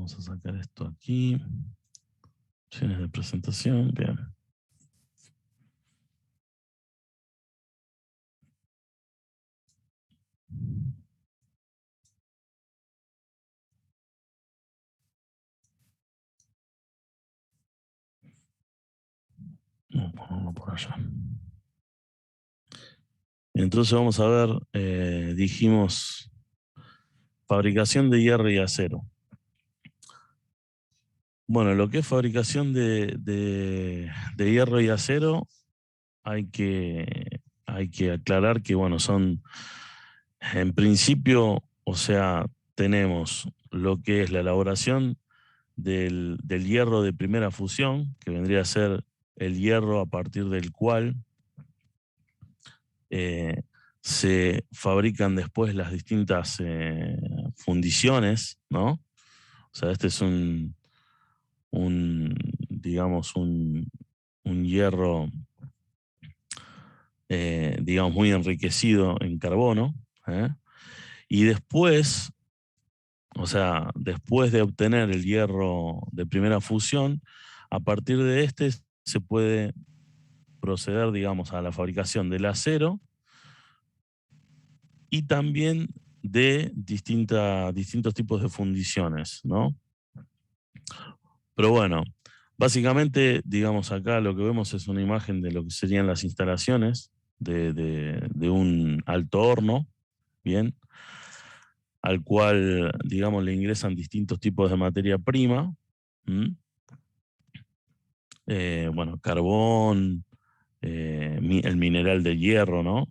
Vamos a sacar esto aquí. Opciones de presentación, bien. Vamos a ponerlo por allá. Entonces vamos a ver, dijimos, fabricación de hierro y acero. Bueno, lo que es fabricación de hierro y acero, hay que aclarar que, bueno, son, en principio, o sea, tenemos lo que es la elaboración del hierro de primera fusión, que vendría a ser el hierro a partir del cual se fabrican después las distintas fundiciones, ¿no? O sea, este es digamos, un hierro, digamos, muy enriquecido en carbono, ¿eh? Y después, o sea, después de obtener el hierro de primera fusión, a partir de este se puede proceder, digamos, a la fabricación del acero y también de distintos tipos de fundiciones, ¿no? Pero bueno, básicamente, digamos, acá lo que vemos es una imagen de lo que serían las instalaciones de un alto horno, ¿bien? Al cual, digamos, le ingresan distintos tipos de materia prima. Bueno, carbón, el mineral de hierro, ¿no?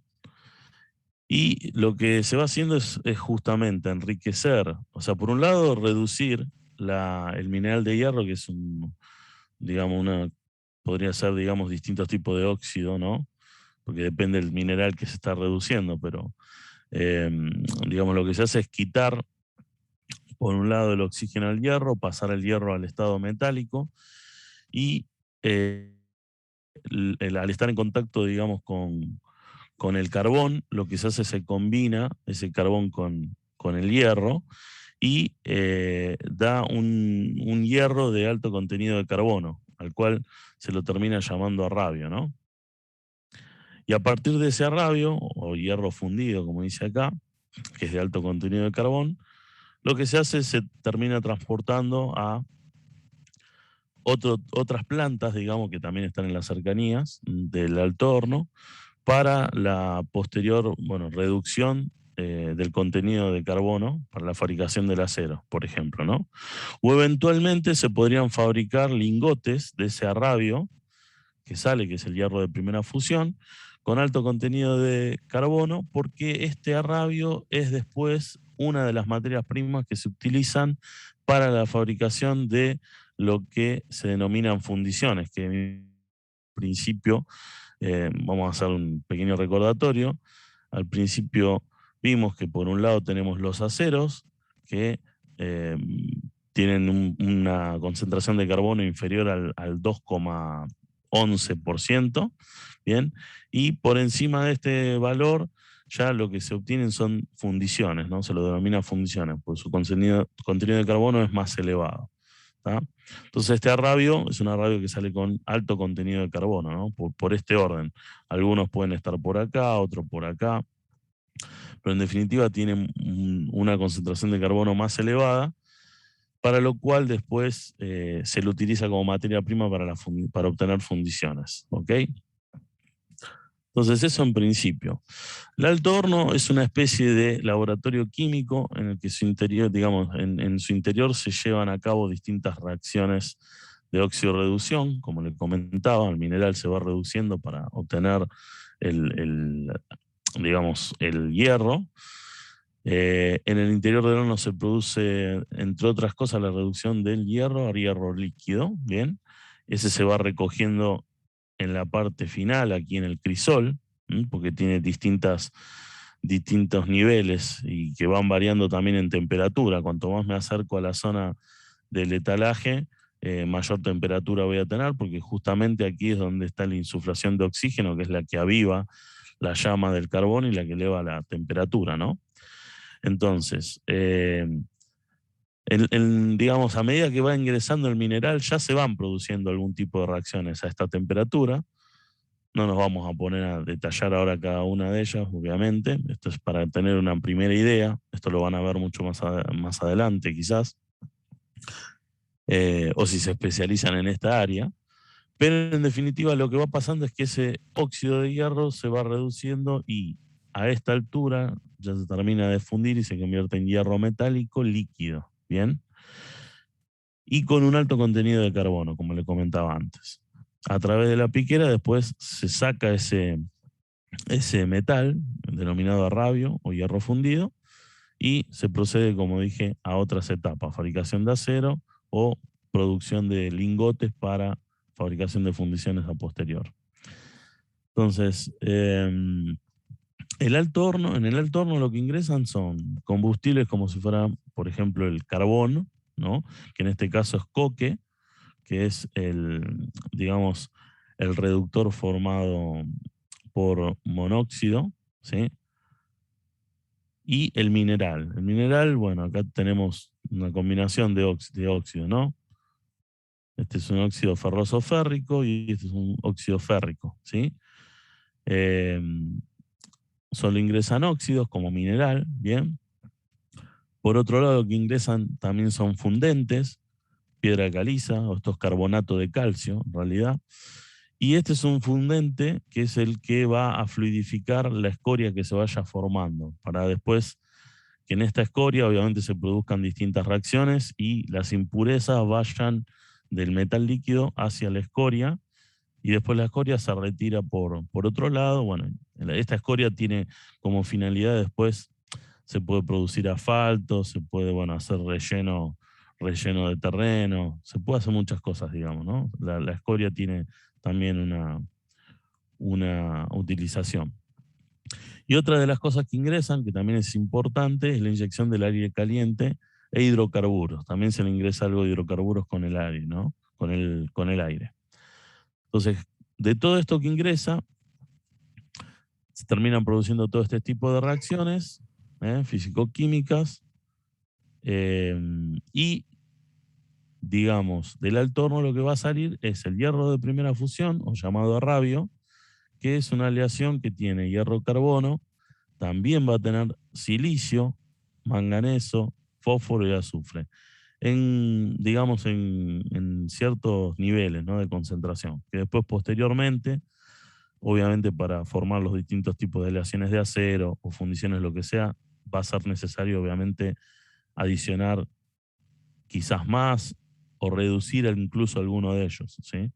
Y lo que se va haciendo es justamente enriquecer, o sea, por un lado, reducir el mineral de hierro, que es digamos, podría ser, digamos, distintos tipos de óxido, ¿no? Porque depende del mineral que se está reduciendo, pero, digamos, lo que se hace es quitar, por un lado, el oxígeno al hierro, pasar el hierro al estado metálico y al estar en contacto, digamos, con el carbón, lo que se hace es se combina ese carbón con el hierro y da un hierro de alto contenido de carbono, al cual se lo termina llamando arrabio, ¿no? Y a partir de ese arrabio, o hierro fundido, como dice acá, que es de alto contenido de carbón, lo que se hace es se termina transportando a otras plantas, digamos, que también están en las cercanías del alto horno, para la posterior, bueno, reducción del contenido de carbono para la fabricación del acero, por ejemplo, ¿no? O eventualmente se podrían fabricar lingotes de ese arrabio que sale, que es el hierro de primera fusión, con alto contenido de carbono, porque este arrabio es después una de las materias primas que se utilizan para la fabricación de lo que se denominan fundiciones, que en principio, vamos a hacer un pequeño recordatorio. Al principio vimos que por un lado tenemos los aceros, que tienen una concentración de carbono inferior al 2,11%, ¿bien? Y por encima de este valor ya lo que se obtienen son fundiciones, ¿no? Se lo denomina fundiciones, pues su contenido de carbono es más elevado, ¿tá? Entonces este arrabio es un arrabio que sale con alto contenido de carbono, ¿no? Por este orden. Algunos pueden estar por acá, otros por acá, pero en definitiva tienen una concentración de carbono más elevada, para lo cual después se lo utiliza como materia prima para obtener fundiciones, ¿ok? Entonces eso en principio. El alto horno es una especie de laboratorio químico en el que su interior, digamos, en su interior se llevan a cabo distintas reacciones de óxido-reducción. Como le comentaba, el mineral se va reduciendo para obtener digamos, el hierro. En el interior del horno se produce, entre otras cosas, la reducción del hierro a hierro líquido, ¿bien? Ese se va recogiendo en la parte final, aquí en el crisol, porque tiene distintos niveles y que van variando también en temperatura. Cuanto más me acerco a la zona del etalaje, mayor temperatura voy a tener, porque justamente aquí es donde está la insuflación de oxígeno, que es la que aviva la llama del carbón y la que eleva la temperatura, ¿no? Entonces, digamos, a medida que va ingresando el mineral, ya se van produciendo algún tipo de reacciones a esta temperatura. No nos vamos a poner a detallar ahora cada una de ellas, obviamente. Esto es para tener una primera idea. Esto lo van a ver mucho más adelante, quizás. O si se especializan en esta área. Pero en definitiva lo que va pasando es que ese óxido de hierro se va reduciendo y a esta altura ya se termina de fundir y se convierte en hierro metálico líquido. ¿Bien? Y con un alto contenido de carbono, como le comentaba antes. A través de la piquera después se saca ese metal, denominado arrabio o hierro fundido, y se procede, como dije, a otras etapas, fabricación de acero o producción de lingotes para fabricación de fundiciones a posterior. Entonces, en el alto horno lo que ingresan son combustibles como si fuera, por ejemplo, el carbón, ¿no? Que en este caso es coque, que es digamos, el reductor formado por monóxido, ¿sí? Y el mineral. El mineral, bueno, acá tenemos una combinación de óxido, ¿no? Este es un óxido ferroso férrico y este es un óxido férrico, ¿sí? Eh, Solo ingresan óxidos como mineral, ¿bien? Por otro lado, lo que ingresan también son fundentes, piedra caliza o estos carbonatos de calcio, en realidad. Y este es un fundente que es el que va a fluidificar la escoria que se vaya formando, para después que en esta escoria obviamente se produzcan distintas reacciones y las impurezas vayan del metal líquido hacia la escoria y después la escoria se retira por otro lado. Bueno, esta escoria tiene como finalidad después, se puede producir asfalto, se puede, bueno, hacer relleno de terreno, se puede hacer muchas cosas, digamos, ¿no? La escoria tiene también una utilización. Y otra de las cosas que ingresan, que también es importante, es la inyección del aire caliente e hidrocarburos. También se le ingresa algo de hidrocarburos con el aire, ¿no? Con el aire. Entonces, de todo esto que ingresa, se terminan produciendo todo este tipo de reacciones físico-químicas y, digamos, del alto horno lo que va a salir es el hierro de primera fusión, o llamado arrabio, que es una aleación que tiene hierro-carbono, también va a tener silicio, manganeso, fósforo y azufre, digamos, en ciertos niveles, ¿no?, de concentración, que después posteriormente, obviamente para formar los distintos tipos de aleaciones de acero o fundiciones, lo que sea, va a ser necesario obviamente adicionar quizás más o reducir incluso alguno de ellos, ¿sí?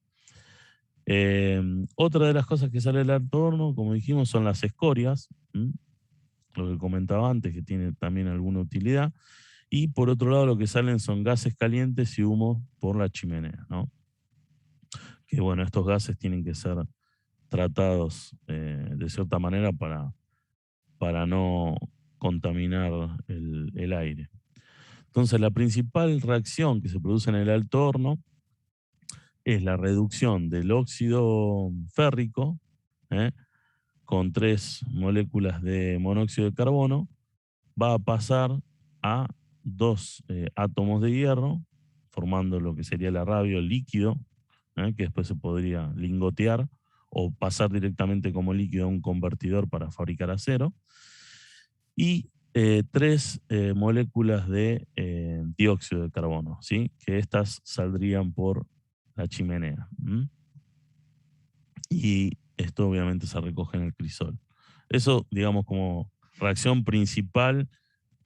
Otra de las cosas que sale del alto horno, como dijimos, son las escorias, lo que comentaba antes, que tiene también alguna utilidad. Y por otro lado, lo que salen son gases calientes y humo por la chimenea, ¿no? Que bueno, estos gases tienen que ser tratados de cierta manera para no contaminar el aire. Entonces, la principal reacción que se produce en el alto horno es la reducción del óxido férrico ¿eh? Con 3 moléculas de monóxido de carbono, va a pasar a 2 átomos de hierro, formando lo que sería el arrabio líquido, que después se podría lingotear o pasar directamente como líquido a un convertidor para fabricar acero, y 3 moléculas de dióxido de carbono, ¿sí? Que estas saldrían por la chimenea. Y esto obviamente se recoge en el crisol. Eso, digamos, como reacción principal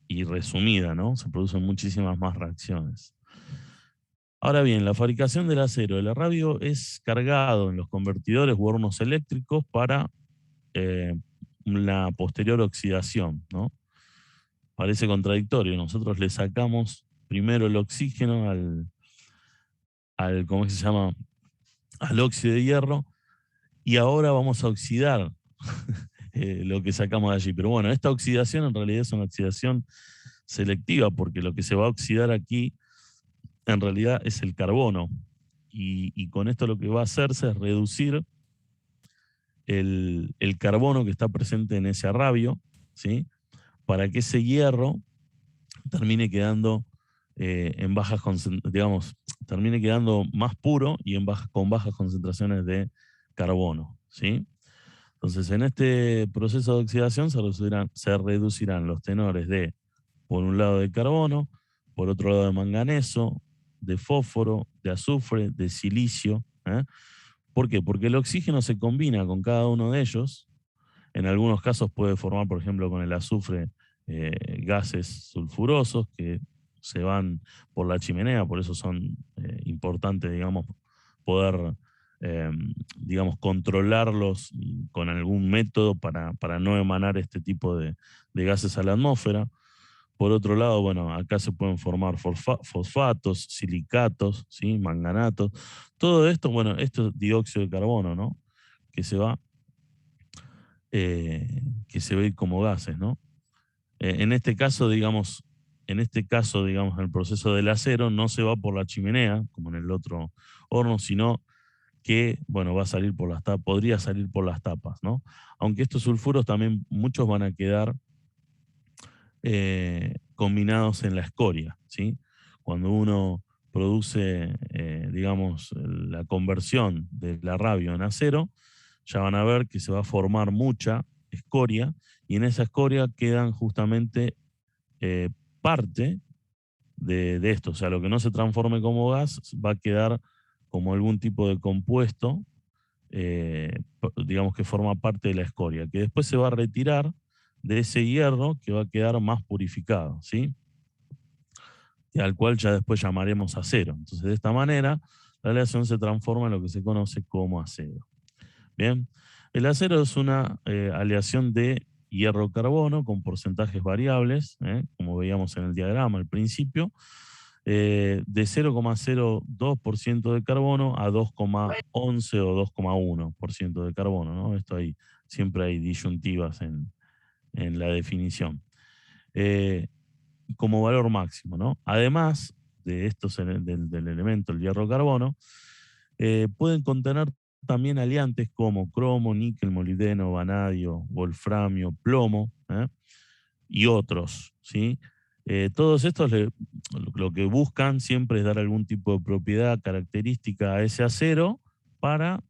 y resumida, ¿no? Se producen muchísimas más reacciones. Ahora bien, la fabricación del acero, el arrabio es cargado en los convertidores u hornos eléctricos para eh, la posterior oxidación, ¿no? Parece contradictorio. Nosotros le sacamos primero el oxígeno ¿cómo se llama? Al óxido de hierro y ahora vamos a oxidar lo que sacamos de allí. Pero bueno, esta oxidación en realidad es una oxidación selectiva porque lo que se va a oxidar aquí en realidad es el carbono. Y con esto lo que va a hacerse es reducir el carbono que está presente en ese arrabio, ¿sí? Para que ese hierro termine quedando en bajas digamos, termine quedando más puro y con bajas concentraciones de carbono, ¿sí? Entonces, en este proceso de oxidación se reducirán los tenores de, por un lado, de carbono, por otro lado, de manganeso, de fósforo, de azufre, de silicio. ¿Por qué? Porque el oxígeno se combina con cada uno de ellos. En algunos casos puede formar, por ejemplo, con el azufre, gases sulfurosos que se van por la chimenea, por eso son importantes, digamos, poder, eh, digamos, controlarlos con algún método para no emanar este tipo de gases a la atmósfera. Por otro lado, bueno, acá se pueden formar fosfatos, silicatos, ¿sí? Manganatos. Todo esto, bueno, esto es dióxido de carbono, ¿no? Que se va, que se ve como gases, ¿no? En este caso, digamos, el proceso del acero no se va por la chimenea, como en el otro horno, sino que, bueno, va a salir por las tapas, podría salir por las tapas, ¿no? Aunque estos sulfuros también, muchos van a quedar combinados en la escoria, ¿sí? Cuando uno produce, digamos, la conversión del arrabio en acero, ya van a ver que se va a formar mucha escoria y en esa escoria quedan justamente parte de esto. O sea, lo que no se transforme como gas va a quedar como algún tipo de compuesto, digamos que forma parte de la escoria, que después se va a retirar de ese hierro que va a quedar más purificado, ¿sí? Y al cual ya después llamaremos acero. Entonces, de esta manera, la aleación se transforma en lo que se conoce como acero. Bien, el acero es una aleación de hierro-carbono con porcentajes variables, como veíamos en el diagrama al principio, de 0,02% de carbono a 2,11 o 2,1% de carbono, ¿no? Esto hay, siempre hay disyuntivas en la definición. Como valor máximo, ¿no? Además de estos, del elemento, el hierro-carbono, pueden contener también aliantes como cromo, níquel, molibdeno, vanadio, wolframio, plomo, y otros, ¿sí? Todos estos lo que buscan siempre es dar algún tipo de propiedad característica a ese acero para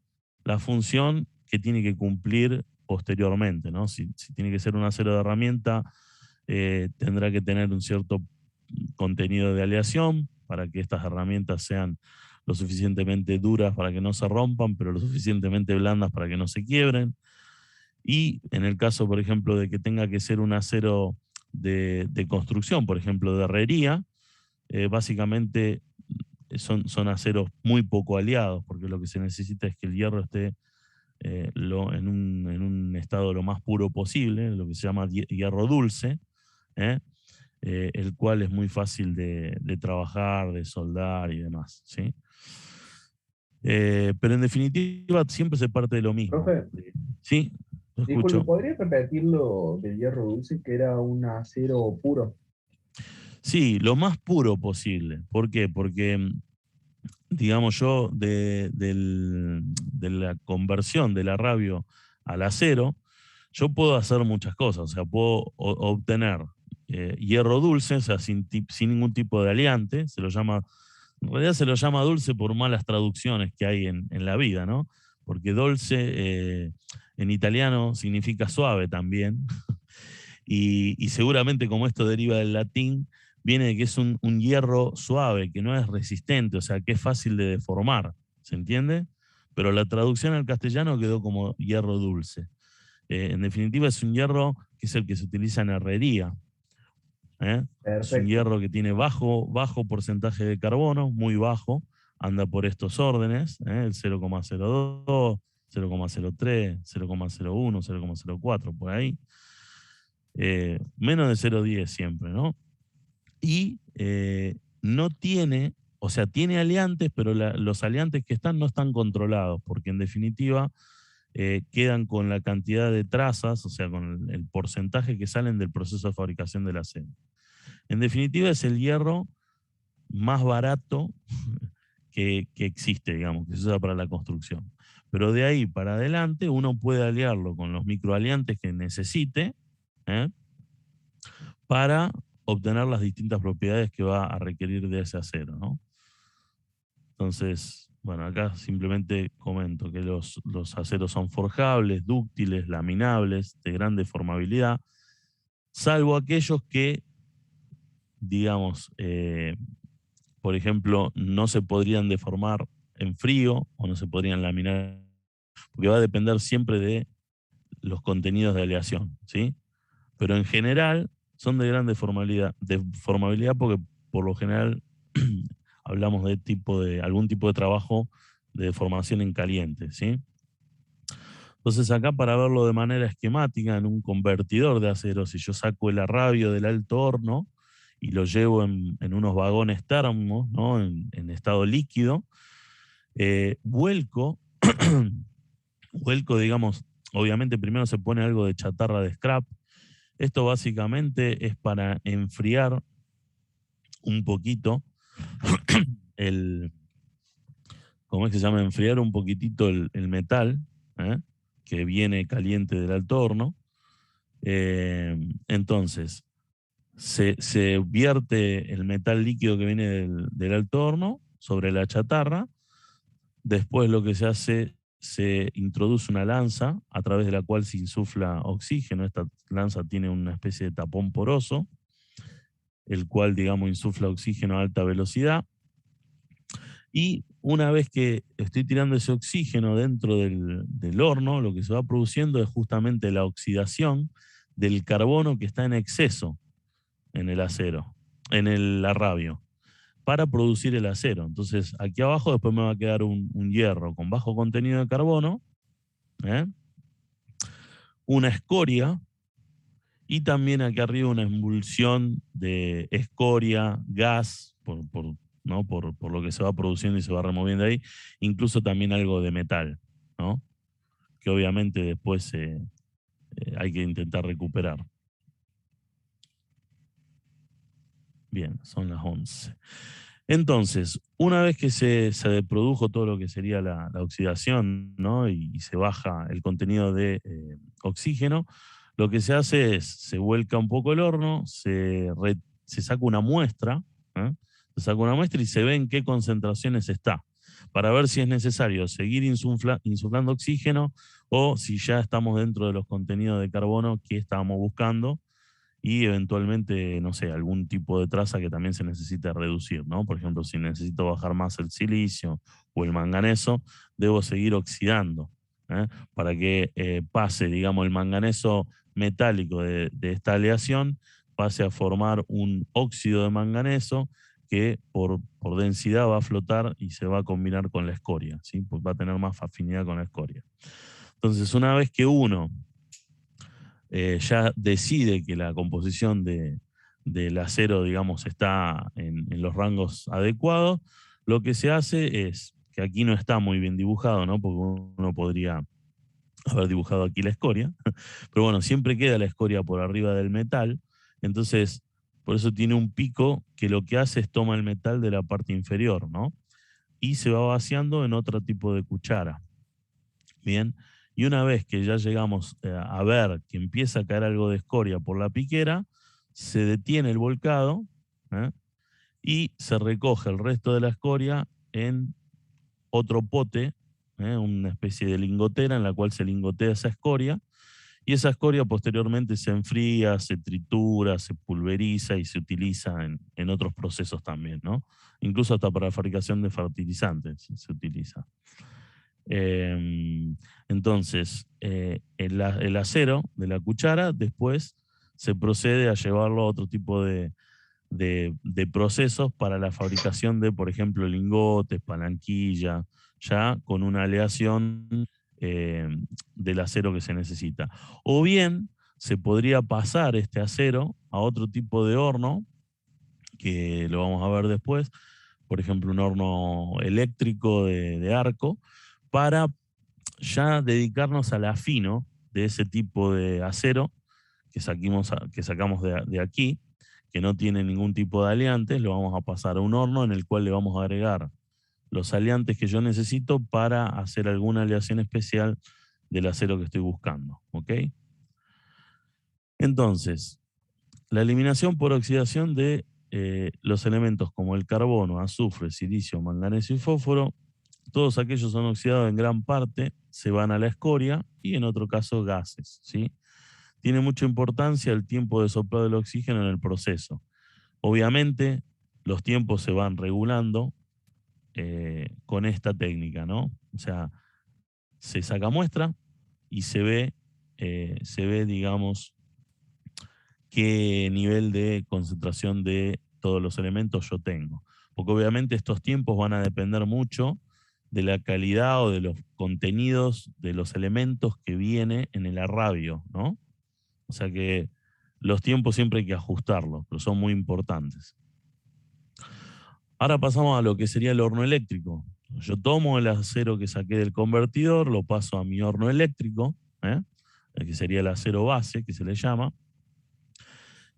la función que tiene que cumplir posteriormente, ¿no? Si tiene que ser un acero de herramienta, tendrá que tener un cierto contenido de aleación para que estas herramientas sean lo suficientemente duras para que no se rompan, pero lo suficientemente blandas para que no se quiebren. Y en el caso, por ejemplo, de que tenga que ser un acero de construcción, por ejemplo, de herrería, básicamente son aceros muy poco aliados, porque lo que se necesita es que el hierro esté en un estado lo más puro posible, lo que se llama hierro dulce, ¿eh? El cual es muy fácil de trabajar, de soldar y demás, ¿sí? Pero en definitiva siempre se parte de lo mismo. Profe, Sí, lo disculpe, escucho. ¿podría repetirlo del hierro dulce que era un acero puro? Sí, lo más puro posible. ¿Por qué? Porque, digamos yo, de la conversión del arrabio al acero, yo puedo hacer muchas cosas. O sea, puedo obtener hierro dulce, o sea, sin ningún tipo de aliante. En realidad se lo llama dulce por malas traducciones que hay en la vida, ¿no? Porque dulce en italiano significa suave también. Y seguramente como esto deriva del latín, viene de que es un hierro suave, que no es resistente, o sea, que es fácil de deformar, ¿se entiende? Pero la traducción al castellano quedó como hierro dulce. En definitiva, es un hierro que es el que se utiliza en herrería. ¿eh? Es un Perfecto. hierro que tiene bajo porcentaje de carbono, muy bajo, anda por estos órdenes, el 0,02, 0,03, 0,01, 0,04, por ahí. Menos de 0,10 siempre, ¿no? Y no tiene, o sea, tiene aliantes, pero los aliantes que están no están controlados, porque en definitiva quedan con la cantidad de trazas, o sea, con el porcentaje que salen del proceso de fabricación del acero. En definitiva, es el hierro más barato que existe, digamos, que se usa para la construcción. Pero de ahí para adelante uno puede aliarlo con los microaliantes que necesite, ¿eh? para obtener las distintas propiedades que va a requerir de ese acero, ¿no? Entonces, bueno, acá simplemente comento que los aceros son forjables, dúctiles, laminables, de gran deformabilidad, salvo aquellos que, digamos, por ejemplo, no se podrían deformar en frío o no se podrían laminar, porque va a depender siempre de los contenidos de aleación, ¿sí? Pero en general son de gran deformabilidad porque por lo general hablamos de algún tipo de trabajo de deformación en caliente, ¿sí? Entonces acá, para verlo de manera esquemática en un convertidor de acero, si yo saco el arrabio del alto horno y lo llevo en unos vagones termos, ¿no? En estado líquido, vuelco, digamos, obviamente primero se pone algo de chatarra de scrap. Esto básicamente es para enfriar un poquito el, ¿cómo es que se llama? Enfriar un poquitito el metal, ¿eh? Que viene caliente del alto horno. Entonces, se vierte el metal líquido que viene del alto horno sobre la chatarra. Después lo que se hace, se introduce una lanza a través de la cual se insufla oxígeno. Esta lanza tiene una especie de tapón poroso, el cual, digamos, insufla oxígeno a alta velocidad. Y una vez que estoy tirando ese oxígeno dentro del horno, lo que se va produciendo es justamente la oxidación del carbono que está en exceso en el acero, en el arrabio, para producir el acero. Entonces, aquí abajo después me va a quedar un hierro con bajo contenido de carbono, ¿eh? Una escoria, y también aquí arriba una emulsión de escoria, gas, ¿no? por lo que se va produciendo y se va removiendo ahí, incluso también algo de metal, ¿no? Que obviamente después hay que intentar recuperar. Bien, son las 11. Entonces, una vez que se produjo todo lo que sería la oxidación, ¿no? Y se baja el contenido de oxígeno, lo que se hace es, se vuelca un poco el horno, se saca una muestra, ¿eh? Se saca una muestra y se ve en qué concentraciones está, para ver si es necesario seguir insuflando oxígeno o si ya estamos dentro de los contenidos de carbono que estábamos buscando, y eventualmente, no sé, algún tipo de traza que también se necesita reducir, ¿no? Por ejemplo, si necesito bajar más el silicio o el manganeso, debo seguir oxidando, ¿eh? Para que pase, digamos, el manganeso metálico de esta aleación, pase a formar un óxido de manganeso que por densidad va a flotar y se va a combinar con la escoria, ¿sí? Pues va a tener más afinidad con la escoria. Entonces, una vez que uno ya decide que la composición del acero, digamos, está en los rangos adecuados, lo que se hace es, que aquí no está muy bien dibujado, ¿no? Porque uno podría haber dibujado aquí la escoria, pero bueno, siempre queda la escoria por arriba del metal, entonces, por eso tiene un pico que lo que hace es toma el metal de la parte inferior, ¿no? Y se va vaciando en otro tipo de cuchara. Bien, y una vez que ya llegamos a ver que empieza a caer algo de escoria por la piquera, se detiene el volcado, ¿eh? Y se recoge el resto de la escoria en otro pote, una especie de lingotera en la cual se lingotea esa escoria, y esa escoria posteriormente se enfría, se tritura, se pulveriza y se utiliza en otros procesos también, ¿no? Incluso hasta para la fabricación de fertilizantes se utiliza. Entonces, el acero de la cuchara después se procede a llevarlo a otro tipo de procesos para la fabricación de, por ejemplo, lingotes, palanquilla, ya con una aleación del acero que se necesita. O bien se podría pasar este acero a otro tipo de horno, que lo vamos a ver después, por ejemplo, un horno eléctrico de arco, para ya dedicarnos al afino de ese tipo de acero que sacamos de aquí, que no tiene ningún tipo de aliantes, lo vamos a pasar a un horno en el cual le vamos a agregar los aliantes que yo necesito para hacer alguna aleación especial del acero que estoy buscando. ¿Ok? Entonces, La eliminación por oxidación de los elementos como el carbono, azufre, silicio, manganeso y fósforo, todos aquellos son oxidados en gran parte, se van a la escoria y en otro caso gases, ¿sí? Tiene mucha importancia el tiempo de soplado del oxígeno en el proceso. Obviamente, los tiempos se van regulando con esta técnica, ¿no? O sea, se saca muestra y se ve, digamos, qué nivel de concentración de todos los elementos yo tengo. Porque obviamente estos tiempos van a depender mucho de la calidad o de los contenidos de los elementos que viene en el arrabio, ¿no? O sea que los tiempos siempre hay que ajustarlos, pero son muy importantes. Ahora pasamos a lo que sería el horno eléctrico. Yo tomo el acero que saqué del convertidor, lo paso a mi horno eléctrico, que sería el acero base, que se le llama.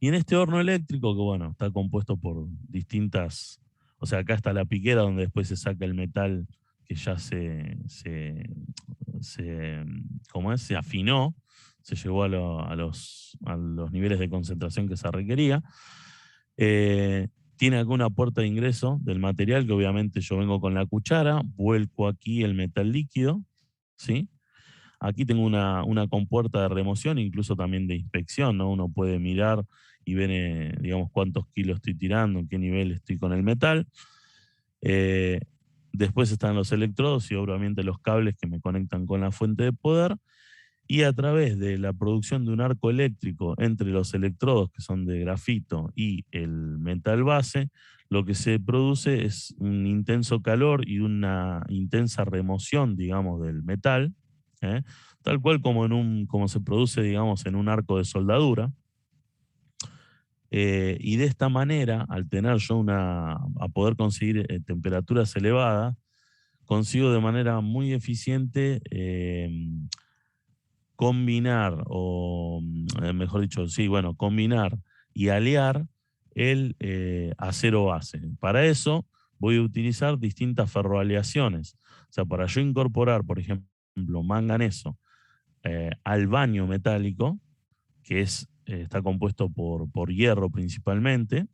Y en este horno eléctrico, que bueno, está compuesto por distintas, o sea, acá está la piquera donde después se saca el metal que ya ¿cómo es? Se afinó, se llegó a los niveles de concentración que se requería. Tiene acá una puerta de ingreso del material que obviamente yo vengo con la cuchara, vuelco aquí el metal líquido, ¿sí? Aquí tengo una compuerta de remoción, incluso también de inspección, ¿no? Uno puede mirar y ver, digamos, cuántos kilos estoy tirando, en qué nivel estoy con el metal. Después están los electrodos y obviamente los cables que me conectan con la fuente de poder. Y a través de la producción de un arco eléctrico entre los electrodos, que son de grafito, y el metal base, lo que se produce es un intenso calor y una intensa remoción, digamos, del metal, ¿eh? Tal cual como se produce, digamos, en un arco de soldadura. Y de esta manera, al tener yo a poder conseguir temperaturas elevadas, consigo de manera muy eficiente combinar, o mejor dicho, sí, bueno, combinar y alear el acero base. Para eso voy a utilizar distintas ferroaleaciones. O sea, para yo incorporar, por ejemplo, manganeso al baño metálico, que está compuesto por hierro principalmente,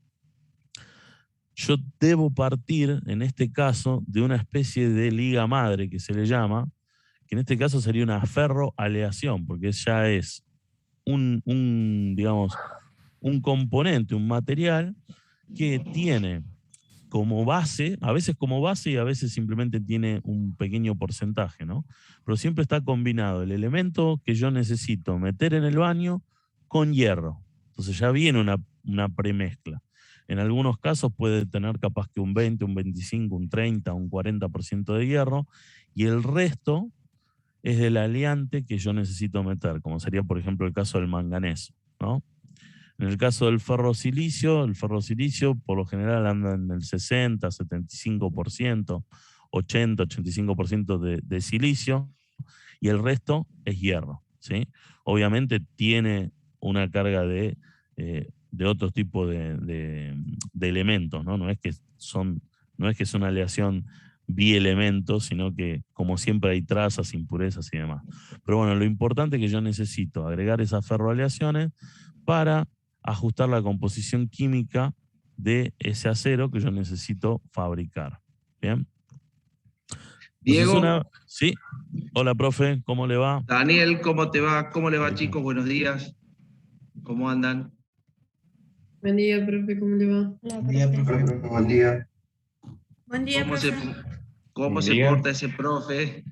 yo debo partir, en este caso, de una especie de liga madre que se le llama, que en este caso sería una ferroaleación, porque ya es digamos, un componente, un material que tiene como base, a veces como base y a veces simplemente tiene un pequeño porcentaje, ¿no? Pero siempre está combinado el elemento que yo necesito meter en el baño con hierro. Entonces ya viene una premezcla. En algunos casos puede tener capaz que un 20, un 25, un 30, un 40% de hierro y el resto es del aleante que yo necesito meter, como sería por ejemplo el caso del manganeso, ¿no? En el caso del ferrosilicio, el ferrosilicio por lo general anda en el 60, 75%, 80, 85% de silicio y el resto es hierro, ¿sí? Obviamente tiene una carga de otro tipo de elementos, ¿no? No es que es una aleación bielementos, sino que como siempre hay trazas, impurezas y demás. Pero bueno, lo importante es que yo necesito agregar esas ferroaleaciones para ajustar la composición química de ese acero que yo necesito fabricar. ¿Bien? Entonces Diego, sí, hola profe, ¿cómo le va? Daniel, ¿cómo te va? ¿Cómo le va, Listo. chicos? Buenos días. ¿Cómo andan? Buen día, profe, ¿cómo le va? Hola, Buen día, profe. profe, buen día. Buen día, ¿Cómo se, profe. cómo Buen se día. porta ese profe?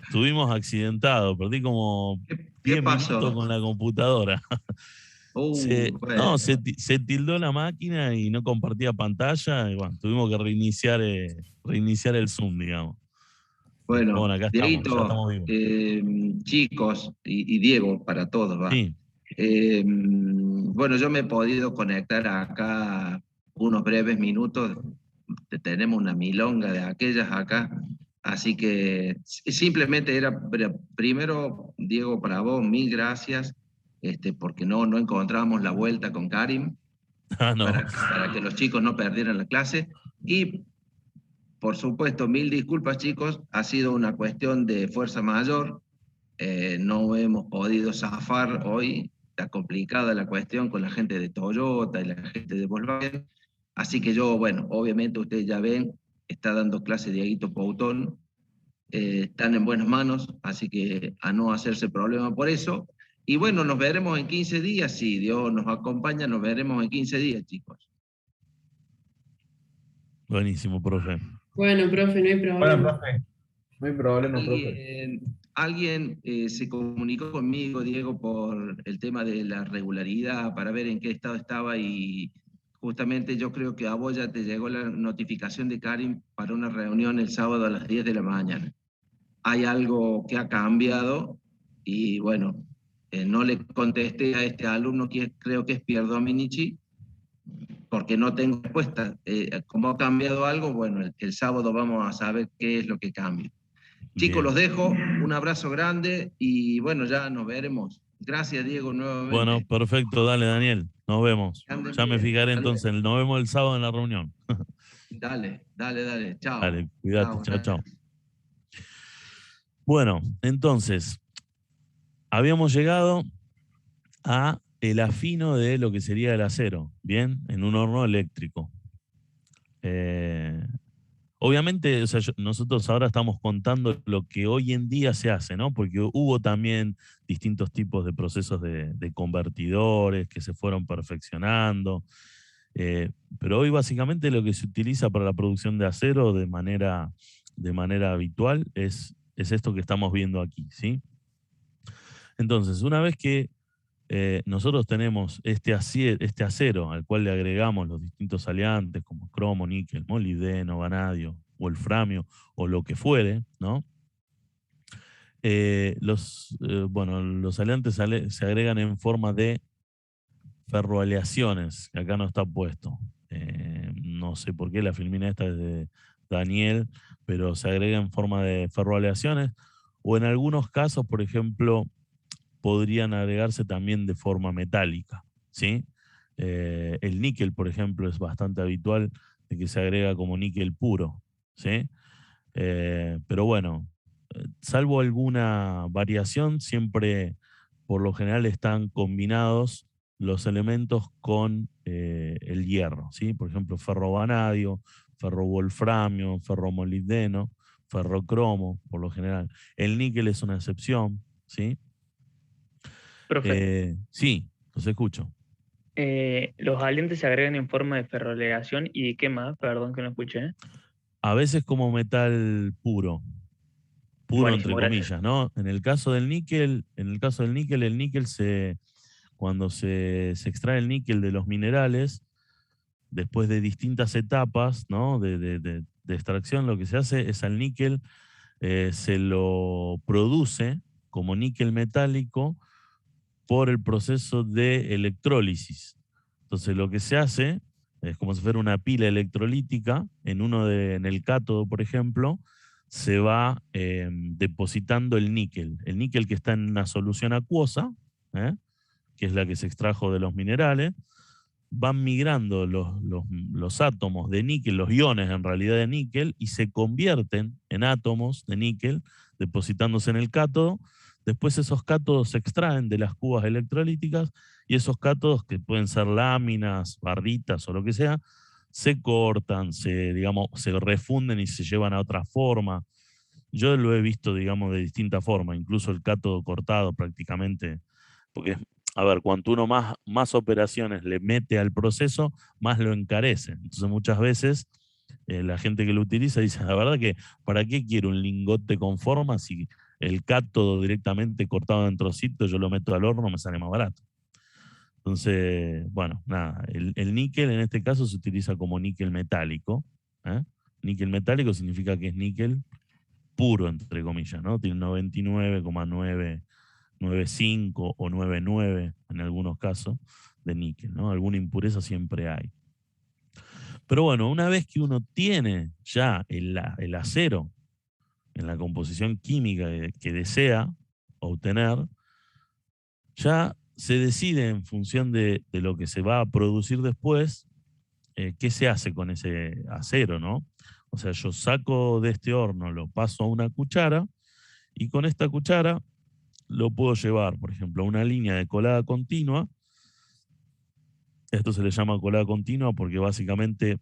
Estuvimos accidentados, perdí como ¿Qué 10 minutos pasó? con la computadora. No, Bueno, se tildó la máquina y no compartía pantalla y bueno, tuvimos que reiniciar el Zoom, digamos. Pero bueno, bueno, acá estamos, ya Dieguito, estamos vivos. chicos y Diego, para todos, va. Sí, Bueno, yo me he podido conectar acá unos breves minutos. Tenemos una milonga de aquellas acá. Así que simplemente era, primero, Diego, para vos, mil gracias, porque no encontramos la vuelta con Karim no. para que los chicos no perdieran la clase. Y, por supuesto, mil disculpas, chicos, ha sido una cuestión de fuerza mayor. No hemos podido zafar hoy está complicada la cuestión con la gente de Toyota y la gente de Volkswagen. Así que yo, bueno, obviamente ustedes ya ven, está dando clase Dieguito Poutón, están en buenas manos, así que a no hacerse problema por eso. Y bueno, nos veremos en 15 días, si Dios nos acompaña, nos veremos en 15 días, chicos. Buenísimo, profe. Bueno, profe, no hay Bueno, problema. profe, no hay problema, profe. Alguien se comunicó conmigo, Diego, por el tema de la regularidad, para ver en qué estado estaba, y justamente yo creo que a vos ya te llegó la notificación de Karim para una reunión el sábado a las 10 de la mañana. Hay algo que ha cambiado y bueno, no le contesté a este alumno que creo que es Pier Dominici, porque no tengo respuesta. Como ha cambiado algo, bueno, el sábado vamos a saber qué es lo que cambia. Chicos, Bien. los dejo, un abrazo grande y bueno, ya nos veremos. Gracias, Diego, nuevamente. Bueno, perfecto, dale, Daniel. Nos vemos. Anden Ya me bien. fijaré Dale. entonces. Nos vemos el sábado en la reunión. Dale. Chao. Dale, cuídate. Chao, chao. Gracias. Bueno, entonces, habíamos llegado a el afino de lo que sería el acero, ¿bien? En un horno eléctrico. Obviamente, o sea, nosotros ahora estamos contando lo que hoy en día se hace, ¿no? Porque hubo también distintos tipos de procesos de convertidores que se fueron perfeccionando. Pero hoy básicamente lo que se utiliza para la producción de acero de manera habitual es esto que estamos viendo aquí, ¿sí? Entonces, una vez que nosotros tenemos este acero al cual le agregamos los distintos aliantes como cromo, níquel, molibdeno, vanadio, wolframio o lo que fuere, ¿no? Los aliantes se agregan en forma de ferroaleaciones, que acá no está puesto. No sé por qué la filmina esta es de Daniel, pero se agrega en forma de ferroaleaciones, o en algunos casos, por ejemplo, podrían agregarse también de forma metálica, ¿sí? El níquel, por ejemplo, es bastante habitual de que se agrega como níquel puro, ¿sí? Pero bueno, salvo alguna variación, siempre, por lo general, están combinados los elementos con el hierro, ¿sí? Por ejemplo, ferrovanadio, ferrovolframio, ferromolibdeno, ferrocromo, por lo general. El níquel es una excepción, ¿sí? Profe, Sí, los escucho. los aliantes se agregan en forma de ferrolegación y de qué más, perdón que no escuché. A veces como metal puro entre Buenísimo, gracias. comillas, ¿no? En el caso del níquel, el níquel cuando se extrae el níquel de los minerales, después de distintas etapas, ¿no? de extracción, lo que se hace es al níquel se lo produce como níquel metálico por el proceso de electrólisis. Entonces lo que se hace es como si fuera una pila electrolítica, en el cátodo, por ejemplo, se va depositando el níquel. El níquel que está en una solución acuosa, que es la que se extrajo de los minerales, van migrando los átomos de níquel, los iones en realidad de níquel, y se convierten en átomos de níquel, depositándose en el cátodo. Después esos cátodos se extraen de las cubas electrolíticas y esos cátodos, que pueden ser láminas, barritas o lo que sea, se cortan, se refunden y se llevan a otra forma. Yo lo he visto, digamos, de distinta forma, incluso el cátodo cortado prácticamente, porque, a ver, cuanto uno más operaciones le mete al proceso, más lo encarece. Entonces muchas veces la gente que lo utiliza dice, la verdad que, ¿para qué quiero un lingote con forma si el cátodo directamente cortado en trocitos yo lo meto al horno, me sale más barato? Entonces, bueno, nada, el níquel en este caso se utiliza como níquel metálico. Níquel metálico significa que es níquel puro, entre comillas, ¿no? Tiene 99,995 o 99 en algunos casos de níquel, ¿no? Alguna impureza siempre hay. Pero bueno, una vez que uno tiene ya el acero en la composición química que desea obtener, ya se decide en función de lo que se va a producir después, qué se hace con ese acero, ¿no? O sea, yo saco de este horno, lo paso a una cuchara y con esta cuchara lo puedo llevar, por ejemplo, a una línea de colada continua. Esto se le llama colada continua porque básicamente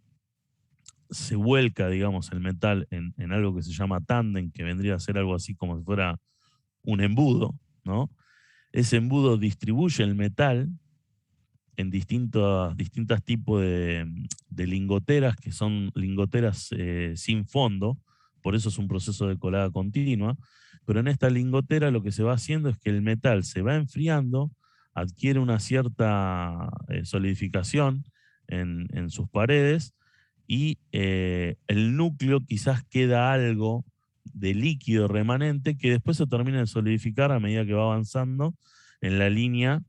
se vuelca, digamos, el metal en algo que se llama tándem, que vendría a ser algo así como si fuera un embudo, ¿no? Ese embudo distribuye el metal en distintos tipos de lingoteras, que son lingoteras sin fondo, por eso es un proceso de colada continua, pero en esta lingotera lo que se va haciendo es que el metal se va enfriando, adquiere una cierta solidificación en sus paredes, y el núcleo quizás queda algo de líquido remanente que después se termina de solidificar a medida que va avanzando en la línea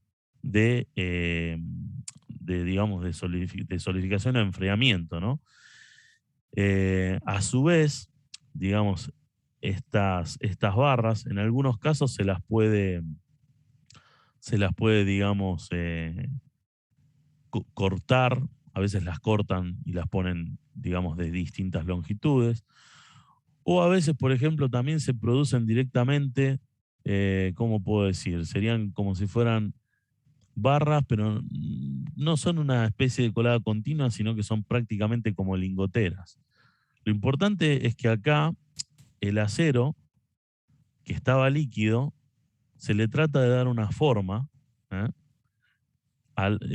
digamos, de solidificación a enfriamiento, ¿no? A su vez, digamos, estas barras, en algunos casos se las puede, digamos, cortar, a veces las cortan y las ponen, digamos, de distintas longitudes, o a veces, por ejemplo, también se producen directamente, ¿cómo puedo decir? Serían como si fueran barras, pero no son una especie de colada continua, sino que son prácticamente como lingoteras. Lo importante es que acá el acero, que estaba líquido, se le trata de dar una forma, ¿eh?